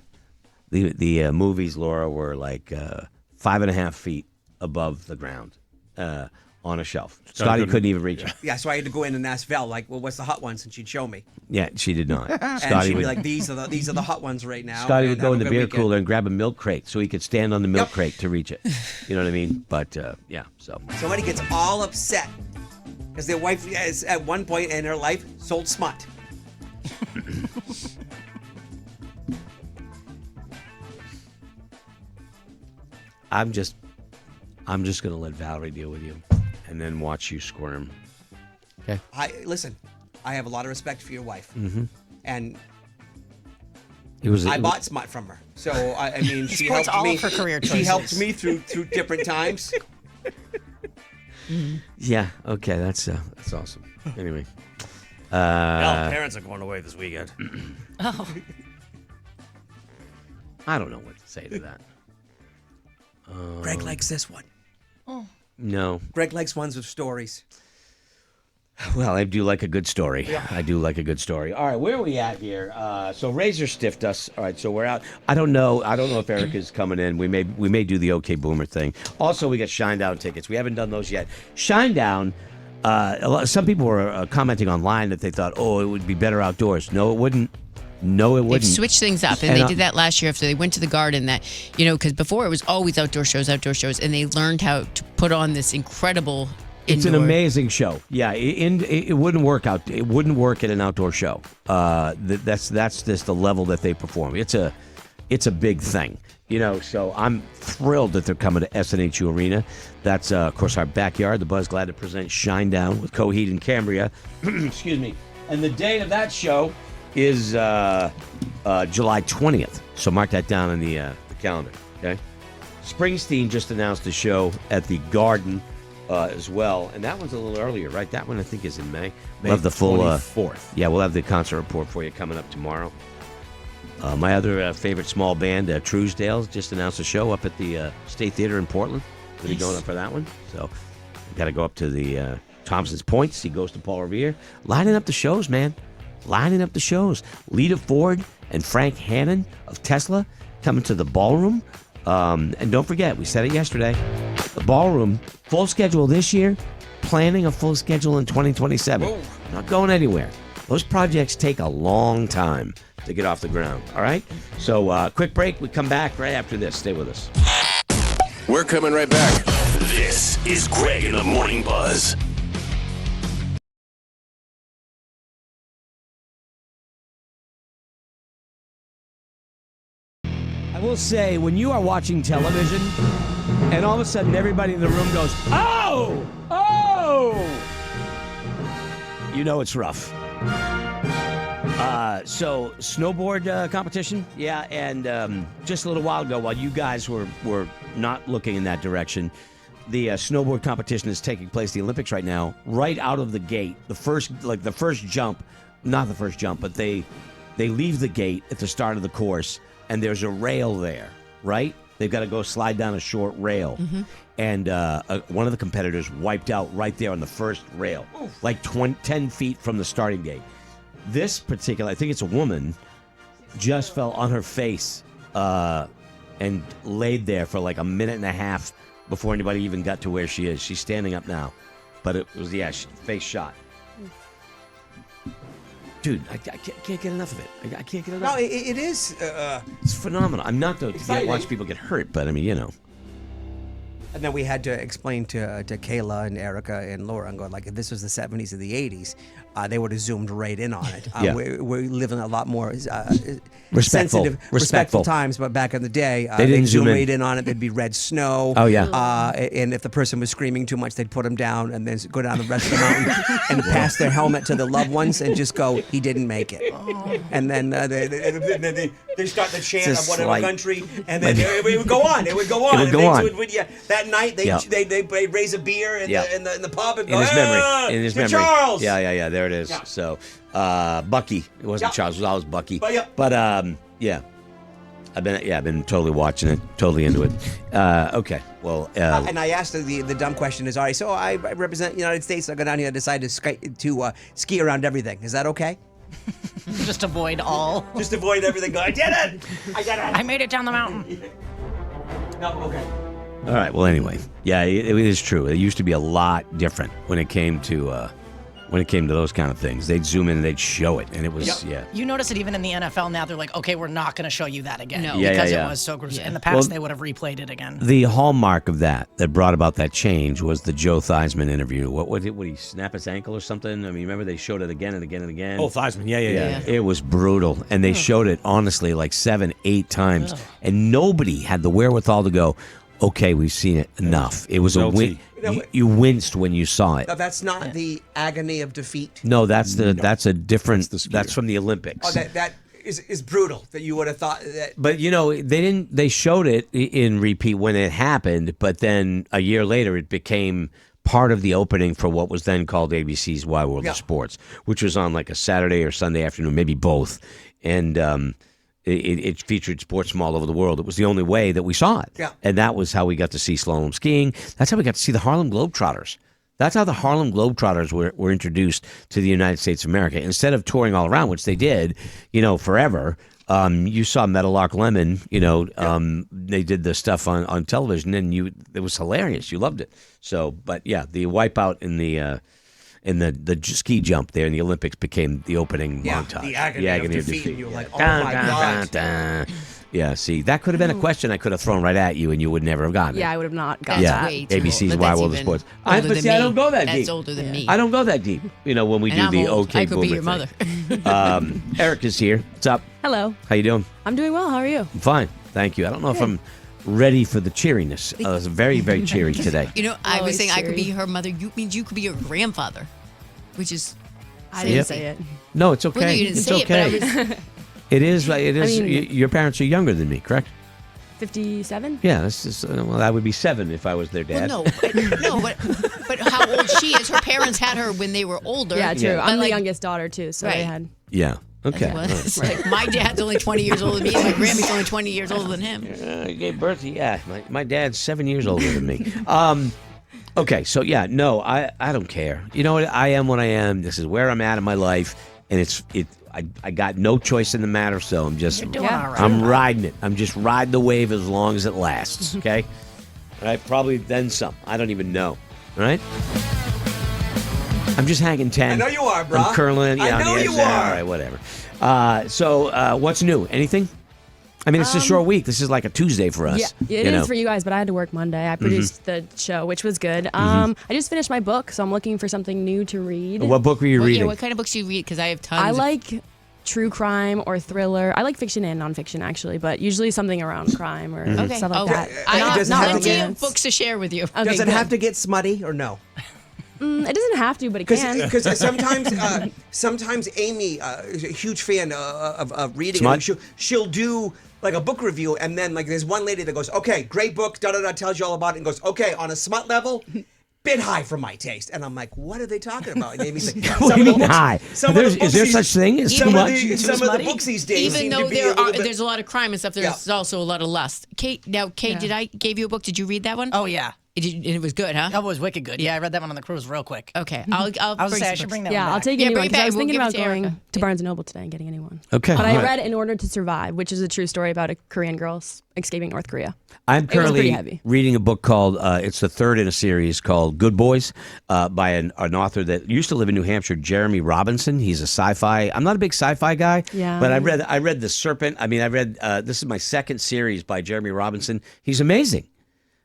the movies, Laura, were like 5.5 feet above the ground on a shelf. Scotty couldn't even reach it. Yeah, so I had to go in and ask Val, like, well, what's the hot ones? And she'd show me. Yeah, she did not. And Scotty she'd be would, like, these are the hot ones right now. Scotty and would go have in a the good beer weekend. cooler and grab a milk crate so he could stand on the milk crate to reach it. You know what I mean? But yeah, so Somebody gets all upset because their wife is at one point in her life sold smut. I'm just gonna let Valerie deal with you, and then watch you squirm. Okay. Listen, I have a lot of respect for your wife, and I I bought smut from her. So I mean, she Supports helped all me. of her career She helped choices. me through different times. Yeah. Okay. That's awesome. Anyway. Parents are going away this weekend. Oh. I don't know what to say to that. Greg likes this one. No. Greg likes ones with stories. Well, I do like a good story. Yeah. I do like a good story. All right, where are we at here? So Razor stiffed us. All right, so we're out. I don't know if Erica's coming in. We may do the OK Boomer thing. Also, we got Shinedown tickets. We haven't done those yet. Shinedown. Some people were commenting online that they thought, oh, it would be better outdoors. No, it wouldn't. No, it wouldn't. They've switched things up, and they did that last year after they went to the garden. That because before it was always outdoor shows, and they learned how to put on this incredible. It's an indoor- amazing show. Yeah, it wouldn't work out. It wouldn't work at an outdoor show. That's just the level that they perform. It's a big thing. So I'm thrilled that they're coming to SNHU Arena. That's of course our backyard. The Buzz glad to present Shinedown with Coheed and Cambria. Excuse me. And the date of that show is July 20th. So mark that down on the calendar. Okay. Springsteen just announced a show at the Garden. As well, and that one's a little earlier, right? That one I think is in May. We'll have the full 24th. Yeah, we'll have the concert report for you coming up tomorrow. My other favorite small band, Truesdale, just announced a show up at the State Theater in Portland. We'll be going up for that one. So we got to go up to the Thompson's Point. See Ghost of Paul Revere. Lining up the shows, man. Lining up the shows. Lita Ford and Frank Hannon of Tesla coming to the Ballroom. And don't forget, we said it yesterday, the Ballroom, full schedule this year, planning a full schedule in 2027. Whoa. Not going anywhere. Those projects take a long time to get off the ground, all right? So quick break. We come back right after this. Stay with us. We're coming right back. This is Greg in the Morning Buzz. will say, when you are watching television, and all of a sudden everybody in the room goes, "Oh! Oh!" You know it's rough. So, snowboard competition? Yeah, and just a little while ago, while you guys were not looking in that direction, the snowboard competition is taking place at the Olympics right now. Right out of the gate, the first jump, not the first jump, but they leave the gate at the start of the course, and there's a rail there, right? They've got to go slide down a short rail. Mm-hmm. And one of the competitors wiped out right there on the first rail, like 10 feet from the starting gate. This particular, I think it's a woman, just fell on her face and laid there for like a minute and a half before anybody even got to where she is. She's standing up now. But it was, face shot. Dude, I can't get enough of it. I can't get enough. No, it is. It's phenomenal. I'm not to Exciting. watch people get hurt, but I mean, you know. And then we had to explain to Kayla and Erica and Laura and go, like, if this was the 70s or the 80s, they would have zoomed right in on it. Yeah. We're living a lot more Respectful. respectful times, but back in the day, They didn't they'd zoom zoom in. right in on it. There'd be red snow. Oh, yeah. And if the person was screaming too much, they'd put them down and then go down the rest of the mountain and pass their helmet to the loved ones and just go, he didn't make it. And then they start the chant It's of a whatever slight- country, and then it would go on. It would go on. It would And go they on. would- yeah, that night, they'd raise a beer in, Yeah. in the pub and In go, his "Ah, memory. In his to memory. Charles. Yeah. There it is. Yeah. So, Bucky. It wasn't Yeah. Charles. It was always Bucky. But, yeah. But yeah. I've been totally watching it, totally into it. Okay. Well, And I asked the dumb question is, all right, so I represent the United States. I go down here and decide to ski around everything. Is that okay? Just avoid all. Just avoid everything. Go, I did it! I did it! I made it down the mountain. No, okay. all right. Well, anyway, yeah, it is true. It used to be a lot different when it came to those kind of things. They'd zoom in and they'd show it, and it was yeah. You notice it even in the NFL now. They're like, okay, we're not going to show you that again No. Yeah, because yeah. it was so gruesome. Yeah. In the past, Well, they would have replayed it again. The hallmark of that brought about that change was the Joe Theismann interview. Would he snap his ankle or something? I mean, remember they showed it again and again and again. Oh, Theismann, yeah. It was brutal, and they showed it honestly like 7-8 times, and nobody had the wherewithal to go, okay, we've seen it enough. It was a win. You winced when you saw it. No, that's not the agony of defeat. No, that's a different. That's from the Olympics. Oh, that is brutal. That you would have thought that. But you know, they showed it in repeat when it happened, but then a year later it became part of the opening for what was then called ABC's Wide World of Sports, which was on like a Saturday or Sunday afternoon, maybe both, and it featured sports from all over the world. It was the only way that we saw it. Yeah. And that was how we got to see slalom skiing. That's how we got to see the Harlem Globetrotters. That's how the Harlem Globetrotters were introduced to the United States of America. Instead of touring all around, which they did, forever, you saw Meadowlark Lemon, they did the stuff on television, and it was hilarious. You loved it. So, but yeah, the wipeout in the ski jump there in the Olympics became the opening montage. The agony of defeat. And you're like, oh my God. Yeah, see, that could have been a question I could have thrown right at you, and you would never have gotten it. Yeah, I would have not gotten Yeah, that. way too ABC's old. Wide That's World of even Sports. older But than see, I me. don't go that deep. That's older than me. I don't go that deep. When we And do I'm the old. OK I could be Boomer your thing. mother. Eric is here. What's up? Hello. How you doing? I'm doing well. How are you? I'm fine, thank you. I don't know if I'm ready for the cheeriness. I was very, very cheery today. I was Always saying I could be cheery. her mother. You means you could be your grandfather, which is. I didn't say it. No, it's okay. Well, no, you didn't it's say okay. it, but I was. It is. It is. I mean- Your parents are younger than me, correct? 57? Yeah. This is. Well, I would be 7 if I was their dad. Well, but how old she is? Her parents had her when they were older. Yeah, true. Yeah. I'm the like- youngest daughter, too, so I Right. had... Yeah. Okay. Well, it's like my dad's only 20 years older than me, and my Grammy's only 20 years older than him. I gave birth to, my dad's 7 years older than me. Okay, so I don't care. You know what? I am what I am. This is where I'm at in my life, and I got no choice in the matter, so I'm just You're doing all right. I'm riding it. I'm just riding the wave as long as it lasts, okay? All right, probably then some. I don't even know. All right? I'm just hanging 10. I know you are, brah. I'm curling. I Yeah, know on the you edge there. are. All right, whatever. So what's new? Anything? I mean, it's a short week. This is like a Tuesday for us. Yeah, it is for you guys, but I had to work Monday. I produced the show, which was good. I just finished my book, so I'm looking for something new to read. What book were you reading? Yeah, what kind of books do you read? Because I have tons. I like true crime or thriller. I like fiction and nonfiction actually, but usually something around crime or Okay. stuff like that. It doesn't have to Plenty get- of books to share with you. Okay, Does it good. have to get smutty or no? It doesn't have to, but it can. Because sometimes Amy is a huge fan of reading. Smut? And she'll do like a book review, and then like there's one lady that goes, "Okay, great book, da da da," tells you all about it, and goes, "Okay, on a smut level." Bit high for my taste, and I'm like, "What are they talking about?" And Amy's like, What do you mean high? Some of the Is there books such thing as some too of much? some of the books these days Even seem though to be a little bit. there's a lot of crime and stuff, there's also a lot of lust. Kate, did I gave you a book? Did you read that one? Oh yeah. It was good, huh? Oh, it was wicked good. Yeah, I read that one on the cruise real quick. Okay, I'll I was bring say I some should books. bring that Yeah, one I'll back. take Yeah, a new bring one it 'cause I back. was We'll thinking give it about to going Erica. to Barnes & Noble today and getting a new one. Okay, But all I right. read In Order to Survive, which is a true story about a Korean girl escaping North Korea. I'm It was pretty currently heavy. reading a book called, it's the third in a series called Good Boys by an author that used to live in New Hampshire, Jeremy Robinson. He's a sci-fi. I'm not a big sci-fi guy, Yeah. but I read The Serpent. I mean, I read, this is my second series by Jeremy Robinson. He's amazing.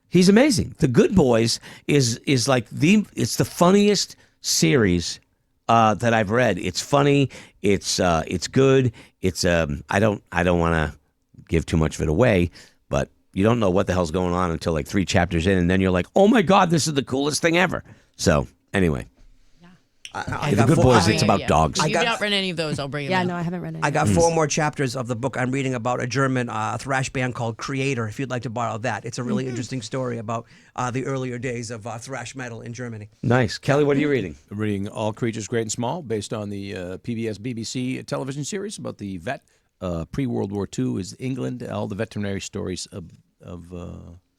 He's amazing. The Good Boys is like it's the funniest series that I've read. It's funny. It's good. It's I don't want to give too much of it away, but you don't know what the hell's going on until like 3 chapters in, and then you're like, oh my God, this is the coolest thing ever. So anyway. I The got Good four- Boys, I- it's about dogs. If I you've got- not read any of those, I'll bring them. Yeah, in. no, I haven't read it. I got 4 more chapters of the book I'm reading about a German thrash band called Creator. If you'd like to borrow that, it's a really interesting story about the earlier days of thrash metal in Germany. Nice. Kelly, what are you reading? I'm reading All Creatures Great and Small, based on the PBS BBC television series about the vet. Pre-World War II is England, all the veterinary stories of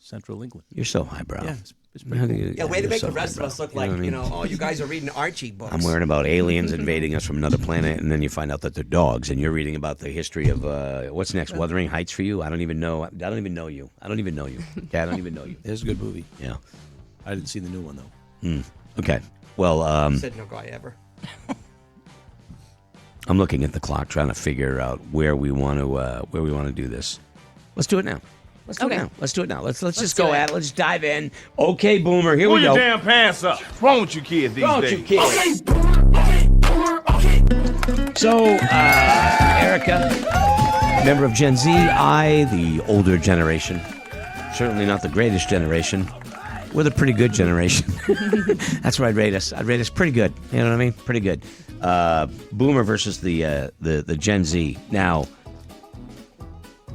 Central England. You're so highbrow. Yeah, it's pretty cool. Yeah, way to You're make so the rest of highbrow. us look You know like, what I mean? oh, you guys are reading Archie books. I'm worrying about aliens invading us from another planet, and then you find out that they're dogs, and you're reading about the history of what's next, Wuthering Heights for you? I don't even know. I don't even know you. Yeah, I don't even know you. It's a good movie. Yeah. I didn't see the new one though. Okay. Well, Said no guy ever. I'm looking at the clock, trying to figure out where we want to do this. Let's do it now. Let's do it now. Let's do it now. Let's just do go it. at it. Let's dive in. Okay, Boomer. Here Pull we your go. damn pants up. What's wrong with you kids these Don't days? you kids? So, Erica, member of Gen Z, I, the older generation, certainly not the greatest generation. We're the pretty good generation. That's where I'd rate us. I'd rate us pretty good. You know what I mean? Pretty good. Boomer versus the Gen Z. Now,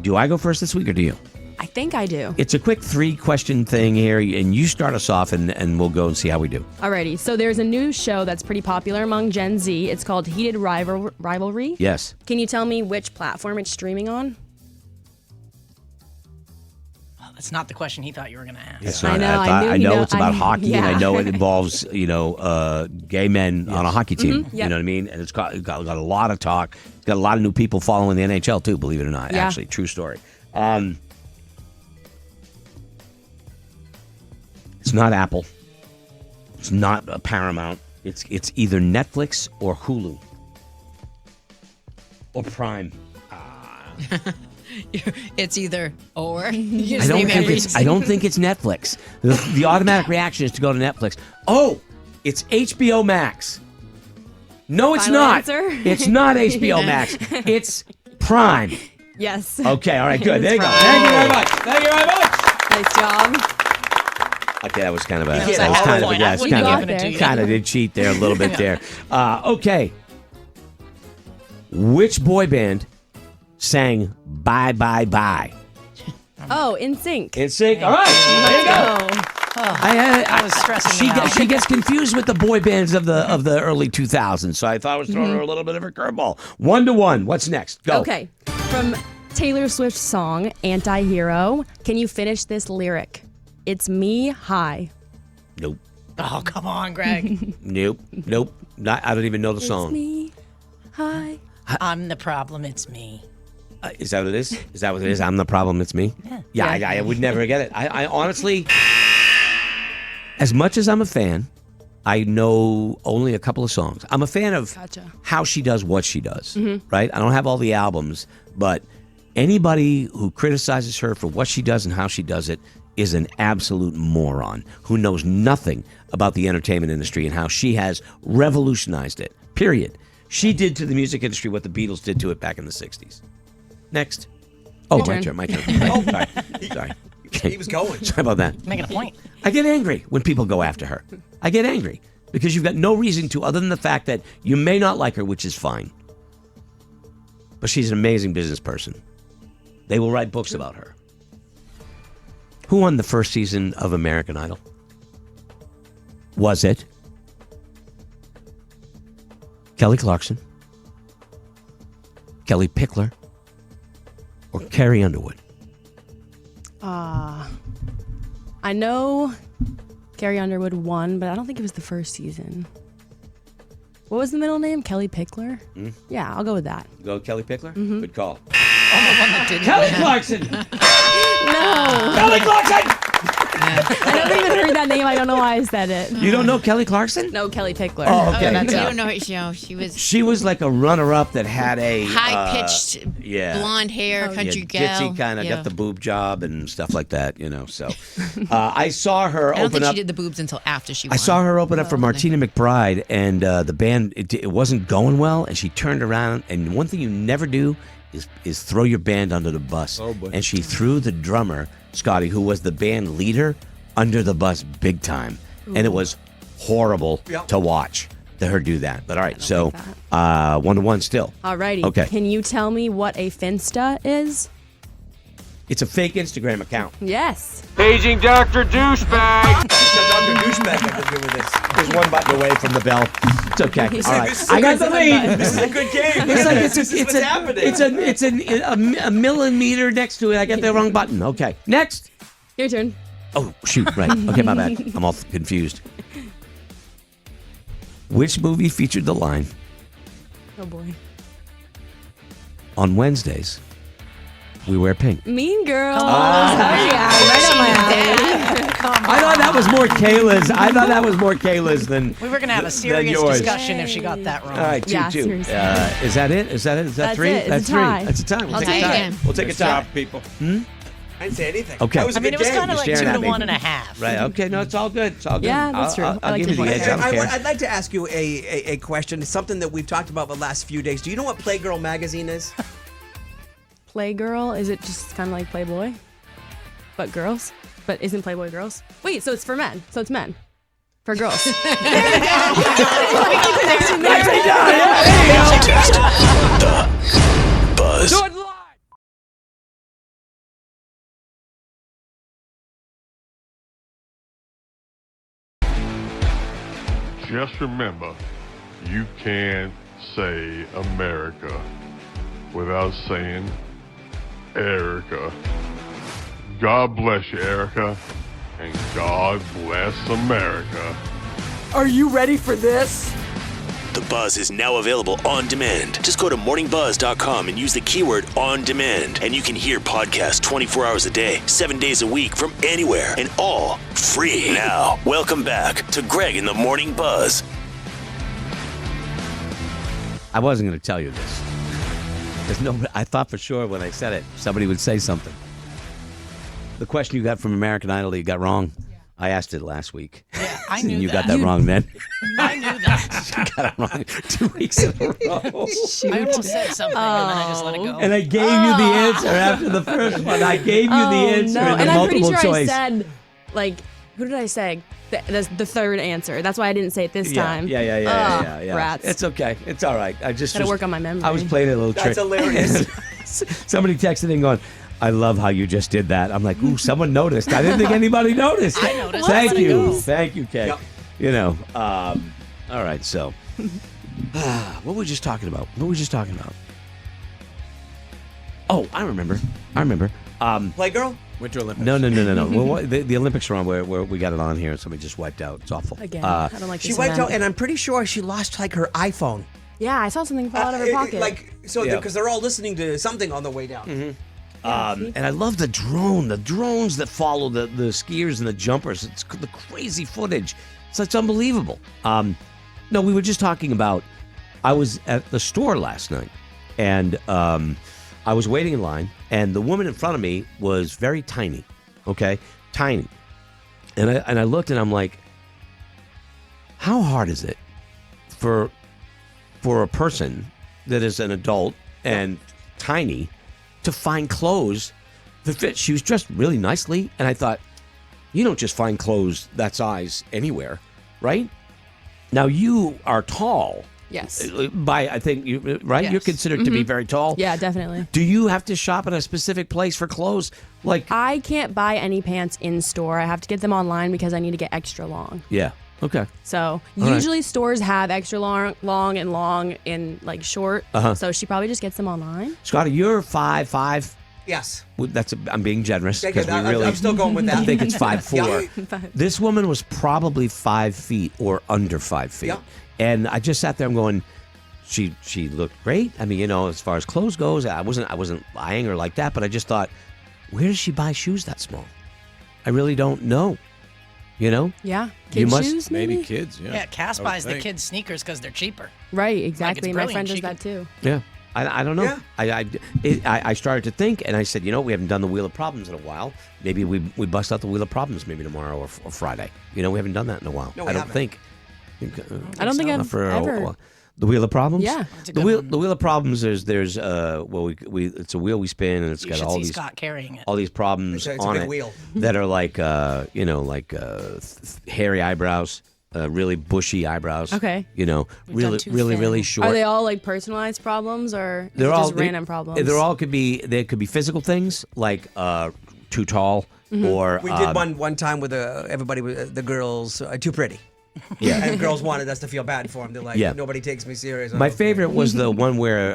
do I go first this week or do you? I think I do. It's a quick 3-question thing here, and you start us off, and we'll go and see how we do. Alrighty, so there's a new show that's pretty popular among Gen Z. It's called Heated Rivalry. Yes. Can you tell me which platform it's streaming on? Oh, that's not the question he thought you were going to ask. It's I not. know, I know it's about hockey, and I yeah. know it involves gay men on a hockey team. Mhm, You yep. know what I mean? And it's got a lot of talk. It's got a lot of new people following the NHL too. Believe it or not, Yeah. actually, true story. It's not Apple. It's not Paramount. It's either Netflix or Hulu or Prime. It's either or. I don't think it's Netflix. The automatic reaction is to go to Netflix. Oh, it's HBO Max. No, it's Final not. answer? It's not HBO Max. It's Prime. Yes. Okay, all right, good. It's There you go. Prime. Thank you very much. Thank you very much. Nice job. Okay, that was kind of a. That was a That was hell kind of of a a. point. I That's wouldn't kind have of. given it to you. Kind of did cheat there a little bit there. Okay. Which boy band sang "Bye Bye Bye"? Oh, In Sync. In Sync. All right. There you go. I was stressing me out. She gets confused with the boy bands of the early 2000s, so I thought I was throwing her Mm-hmm. a little bit of a curveball. 1-1. What's next? Go. Okay. From Taylor Swift's song Anti-Hero, can you finish this lyric? It's me, hi. Nope. Oh, come on, Greg. Nope. Nope. Not, I don't even know the song. It's me, hi. I'm the problem. It's me. Is that what it is? Is that what it is? I'm the problem. It's me. Yeah. I would never get it. I honestly, as much as I'm a fan, I know only a couple of songs. I'm a fan of how she does what she does, right? I don't have all the albums, but anybody who criticizes her for what she does and how she does it is an absolute moron who knows nothing about the entertainment industry and how she has revolutionized it, period. She did to the music industry what the Beatles did to it back in the 60s. Next. Oh, Your my turn. turn. Sorry. Okay. He was going. Sorry about that. Making a point. I get angry when people go after her. I get angry because you've got no reason to other than the fact that you may not like her, which is fine. But she's an amazing business person. They will write books about her. Who won the first season of American Idol? Was it Kelly Clarkson, Kelly Pickler, or Carrie Underwood? I know Carrie Underwood won, but I don't think it was the first season. What was the middle name? Kelly Pickler? Yeah, I'll go with that. Go Kelly Pickler? Mhm. Good call. Kelly Clarkson! No. Kelly Clarkson! I never even heard that name. I don't know why I said it. You don't know Kelly Clarkson? No, Kelly Pickler. Oh, okay. You Yeah. don't know her. She was She was like a runner-up that had a high-pitched, yeah, blonde hair, country gal. ditzy kind of Yeah. got the boob job and stuff like that, So I saw her I don't open think up. she did the boobs until after she won. I saw her open up for Martina McBride, and the band it wasn't going well, and she turned around. And one thing you never do is throw your band under the bus. Oh, boy. And she threw the drummer Scotty, who was the band leader, under the bus big time, and it was horrible to watch her do that. But all right, so 1-1 still. Alrighty. Okay. Can you tell me what a Finsta is? It's a fake Instagram account. Yes. Paging Dr. Douchebag. Dr. Douchebag had to do with this. There's one button away from the bell. It's okay. This All is- right. this is I a got good the lead. button. This is a good game. It's like This is what's happening. it's a millimeter next to it. I got the wrong button. Okay. Next. Your turn. Oh, shoot. Right. Okay, my bad. I'm all confused. Which movie featured the line, Oh boy. on Wednesdays, we wear pink? Mean Girls. Ah. Oh, yeah, right up my alley. I thought that was more Kayla's than We were going to have a than serious yours. discussion if she got that wrong. All right, 2-2. Yeah, seriously. Is that it? Is that it? Is that That's three? it. It's That's a tie. three. That's a tie. We'll I'll take a take it tie. again. We'll take a tie. Stop, people. I didn't say anything. Okay. That was a I mean, good it was game. kind of like You're 2 staring to at me. 1.5. Right. Okay. No, it's all good. It's all good. Yeah, that's true. I'll I like give you to the play. edge. I don't care. I'd like to ask you a question. It's something that we've talked about the last few days. Do you know what Playgirl magazine is? Playgirl? Is it just kind of like Playboy? But girls? But isn't Playboy girls? Wait, so it's for men. So it's men. For girls. Buzz. Just remember, you can't say America without saying Erica. God bless you, Erica, and God bless America. Are you ready for this? The Buzz is now available on demand. Just go to morningbuzz.com and use the keyword on demand, and you can hear podcasts 24 hours a day, 7 days a week from anywhere, and all free. Now, welcome back to Greg in the Morning Buzz. I wasn't going to tell you this. I thought for sure when I said it, somebody would say something. The question you got from American Idol that you got wrong, I asked it last week. Yeah, I knew You that. got that wrong then. I knew that. You got it wrong 2 weeks in a row. I almost said something and then I just let it go. And I gave you the answer after the first one. I gave you the answer in the And I'm pretty multiple sure choice. I said, like, who did I say? The third answer. That's why I didn't say it this time. Yeah. Rats. It's okay. It's all right. I just Gotta was- work on my memory. I was playing a little trick. That's hilarious. Somebody texted in going, I love how you just did that. I'm like, ooh, someone noticed. I didn't think anybody noticed. I noticed. Thank Let it you. go. Thank you, Kay. Yep. You know, all right, so what were we just talking about? Oh, I remember. Playgirl? Winter Olympics. No. Well, the Olympics are on where we got it on here and somebody just wiped out. It's awful. Again, I don't like She this wiped event. out, and I'm pretty sure she lost like her iPhone. Yeah, I saw something fall out of her pocket. Yeah. Because they're all listening to something on the way down. And I love the drones that follow the skiers and the jumpers. It's the crazy footage. It's unbelievable. No, we were just talking about, I was at the store last night, and I was waiting in line, and the woman in front of me was very tiny, okay? Tiny. And I looked, and I'm like, how hard is it for for a person that is an adult and tiny to find clothes that fit. She was dressed really nicely, and I thought, you don't just find clothes that size anywhere, right? Now, you are tall. Yes. I think, right? Yes. You're considered to be Mhm. very tall. Yeah, definitely. Do you have to shop at a specific place for clothes? Like, I can't buy any pants in store. I have to get them online because I need to get extra long. yeah. Okay. So All right. usually stores have extra long, and long in like short. Uh-huh. So she probably just gets them online. Scotty, you're 5'5". Yes. Well, I'm being generous Yeah, because good. we really. I'm still going with that. I think it's 5'4". Yeah. This woman was probably 5 feet or under 5 feet, Yeah. and I just sat there. I'm going. She looked great. I mean, as far as clothes goes, I wasn't eyeing her like that, but I just thought, where does she buy shoes that small? I really don't know. Yeah. You Kids must- shoes, maybe? kids. Yeah, Cass I would buys the think. kids sneakers because they're cheaper. Right, exactly. My brilliant. friend does She that too. Yeah. I don't know. Yeah. I started to think, and I said, we haven't done the Wheel of Problems in a while. Maybe we bust out the Wheel of Problems maybe tomorrow or Friday. We haven't done that in a while. No, we I don't haven't. think. I don't think Not I've for ever. the Wheel of Problems. Yeah. It's a The good wheel. one. The Wheel of Problems is there's it's a wheel we spin and it's You got should all see these Scott carrying it. all these problems It's a on big it wheel. that are like hairy eyebrows, really bushy eyebrows. Okay. Really too really thin. really short. Are they all like personalized problems or is They're it all just random problems? They could be physical things like too tall Mm-hmm. or We did one time with everybody, the girls, too pretty. Yeah. And girls wanted us to feel bad for them. They're like, Yeah. nobody takes me serious. My favorite was the one where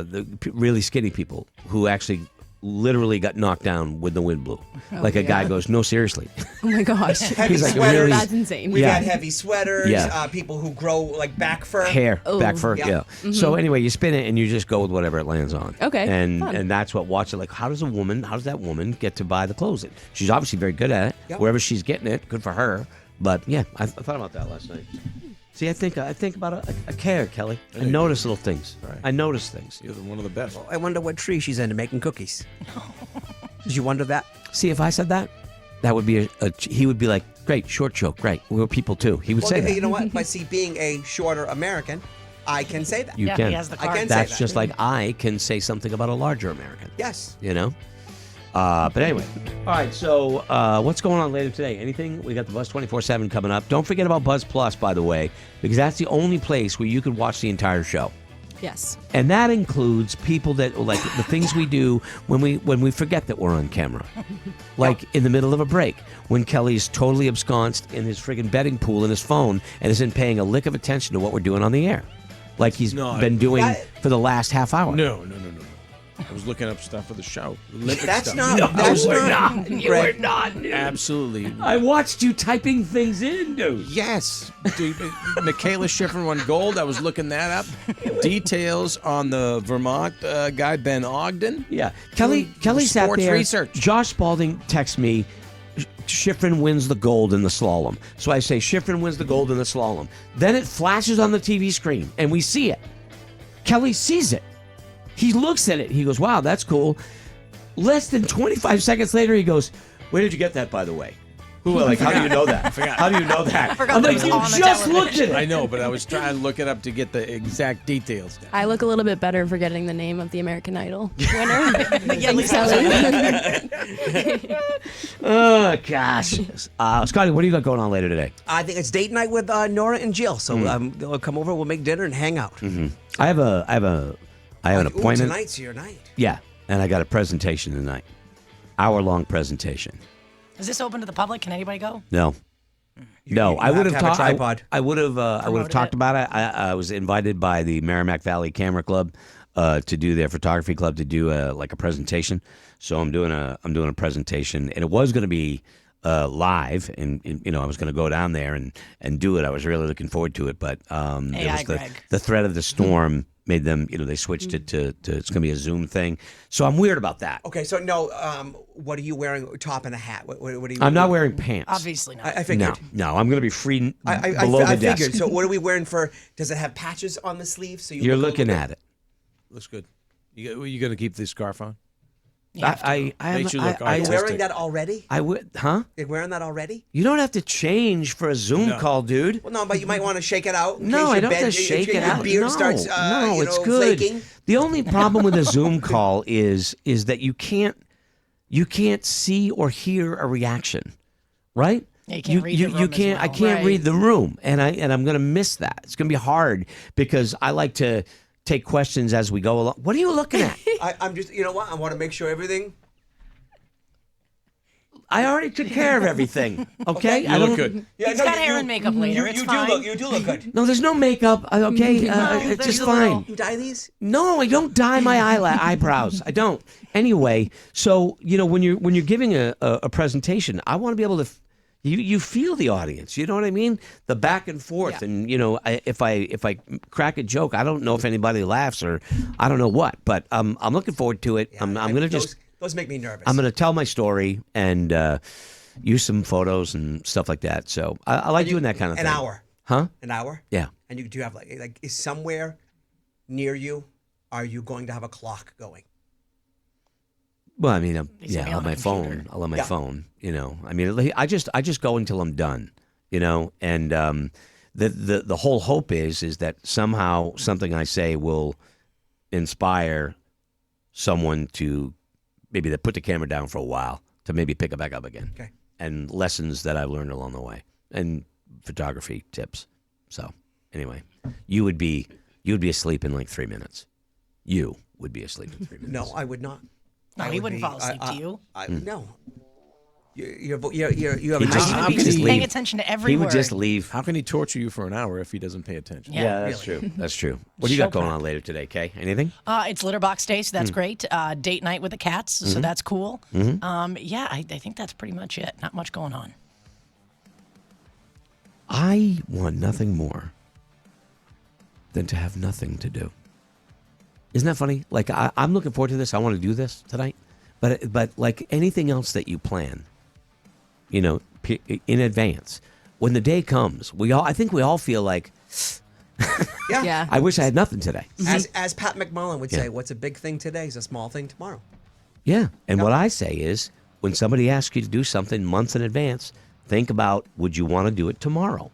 the really skinny people who actually literally got knocked down when the wind blew. Like a guy goes, no, seriously. Oh my gosh. Heavy He's like, sweaters. really? That's insane. We've Yeah. had heavy sweaters. Yeah. People who grow like back fur. Hair, Oh. back fur, yeah. So anyway, you spin it and you just go with whatever it lands on. Okay, And fun. and that's what watch it like. How does that woman get to buy the clothes? She's obviously very good at it. Yep. Wherever she's getting it, good for her. But yeah, I thought about that last night. See, I think about a care, Kelly. I notice little things. Right. I notice things. You're one of the best. I wonder what tree she's into making cookies. Did you wonder that? See, if I said that, that would be he would be like, great, short joke, great. We're people too. He would say that. You know what? But see, being a shorter American, I can say that. You Yeah, can. he has the I card. can say That's that. just like I can say something about a larger American. Yes. But anyway. All right, so what's going on later today? Anything? We got the Buzz 24/7 coming up. Don't forget about Buzz Plus, by the way, because that's the only place where you can watch the entire show. Yes. And that includes people that like the things we do when we forget that we're on camera. Like in the middle of a break, when Kelly's totally absconsed in his friggin' betting pool in his phone and isn't paying a lick of attention to what we're doing on the air. Like he's No, been doing that- for the last half hour. No. I was looking up stuff for the show. Olympic That's stuff. not. That's not. You were not. Absolutely. I watched you typing things in, dude. Yes. Dude, Michaela Schifrin won gold. I was looking that up. Details on the Vermont guy, Ben Ogden. Yeah. Kelly sat Sports there. research. Josh Spalding texts me, Schifrin wins the gold in the slalom. So I say, Schifrin wins the gold in the slalom. Then it flashes on the TV screen, and we see it. Kelly sees it. He looks at it. He goes, wow, that's cool. Less than 25 seconds later, he goes, where did you get that, by the way? How do you know that? How do you know that? forgot I'm that like, was you on the just television." looked at it. I know, but I was trying to look it up to get the exact details. I look a little bit better for getting the name of the American Idol winner. Yeah, Thanks, Kelly. Oh, gosh. Scotty, what do you got going on later today? I think it's date night with Nora and Jill. So they'll come over. We'll make dinner and hang out. I have an appointment. Tonight's your night. Yeah, and I got a presentation tonight. Hour-long presentation. Is this open to the public? Can anybody go? No. No, you I have would to have have a talked. tripod. I would have talked about it. I was invited by the Merrimack Valley Camera Club to do their photography club to do a presentation. So I'm doing a presentation, and it was going to be live, and I was going to go down there and do it. I was really looking forward to it, but there was the threat of the storm made them. They switched it to it's going to be a Zoom thing. So I'm weird about that. Okay, so no, what are you wearing? Top and a hat. What are you? I'm not wearing pants. Obviously not. I figured. No, I'm going to be free I below the figured. desk. So what are we wearing for? Does it have patches on the sleeves? So You're look a looking little at it. Looks good. You going to keep the scarf on? I Makes you look Are you artistic. wearing that already? I would, huh? You're wearing that already? You don't have to change for a Zoom call, dude. Well, no, but you might want to shake it out. In No, case I your don't have bed- to shake it your out. beard No, starts, no, you it's know, good. flaking. The only problem with a Zoom call is that you can't see or hear a reaction, right? Yeah, you can't read the room as can't. I well. can't Right. read the room, and I'm going to miss that. It's going to be hard because I like to take questions as we go along. What are you looking at? I'm just, you know what? I want to make sure everything. I already took care of everything. Okay, You I look don't- good. Yeah, He's no, got you- hair you- and makeup later. It's fine. You do look good. No, there's no makeup. Okay, it's just fine. You dye these? No, I don't dye my eyebrows. I don't. Anyway, so when you're giving a presentation, I want to be able to. You feel the audience. You know what I mean? The back and forth, and if I crack a joke, I don't know if anybody laughs or I don't know what, but I'm looking forward to it. I'm gonna just. Those make me nervous. I'm gonna tell my story and use some photos and stuff like that. So I like doing that kind of An thing. hour. Huh? An hour? Yeah. And do you have like is somewhere near you? Are you going to have a clock going? Well, I mean, He's gonna be I'll on have my the phone. computer. I'll have my Yeah. phone. I mean, I just go until I'm done. And the whole hope is that somehow something I say will inspire someone to maybe to put the camera down for a while to maybe pick it back up again. Okay. And lessons that I've learned along the way and photography tips. So anyway, you would be asleep in like 3 minutes. You would be asleep in 3 minutes. No, I would not. No, I he would wouldn't be- fall asleep to you. No. You have a He nice. just- he would just He's leave. paying attention to every He would word. just leave. How can he torture you for an hour if he doesn't pay attention? Yeah, that's true. That's true. What do you got going on later today, Kay? Anything? It's litter box day, so that's great. Date night with the cats, so Mhm. that's cool. Mhm. Yeah, I think that's pretty much it. Not much going on. I want nothing more than to have nothing to do. Isn't that funny? Like I'm looking forward to this. I want to do this tonight, but like anything else that you plan, in advance, when the day comes, I think we all feel like, Yeah. I wish I had nothing today. As Pat McMullen would Yeah. say, what's a big thing today is a small thing tomorrow. Yeah. And what I say is when somebody asks you to do something months in advance, think about, would you want to do it tomorrow?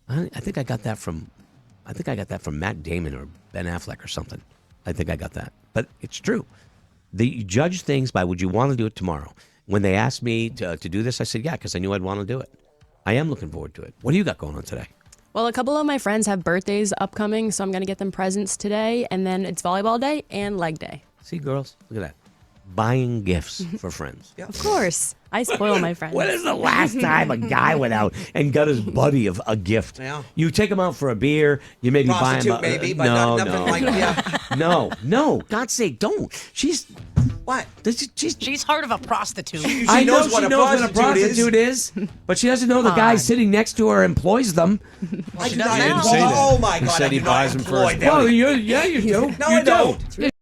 I think I got that from Matt Damon or Ben Affleck or something. I think I got that. But it's true. You judge things by would you want to do it tomorrow? When they asked me to do this, I said, yeah, because I knew I'd want to do it. I am looking forward to it. What do you got going on today? Well, a couple of my friends have birthdays upcoming, so I'm going to get them presents today, and then it's volleyball day and leg day. See, girls, look at that. Buying gifts for friends. Of course. I spoil my friends. When is the last time a guy went out and got his buddy a gift? Yeah. You take him out for a beer, you maybe buy him Prostitute, maybe, but no, nothing no, like no. yeah. no, God's sake, don't. She's what? She's heard of a prostitute. I know she knows what a prostitute is, but she doesn't know the guy sitting next to her employs them. I do does not now. employ- Oh my He God! said I he do not buys them employ first. them. Well, you do. No, You I don't. do.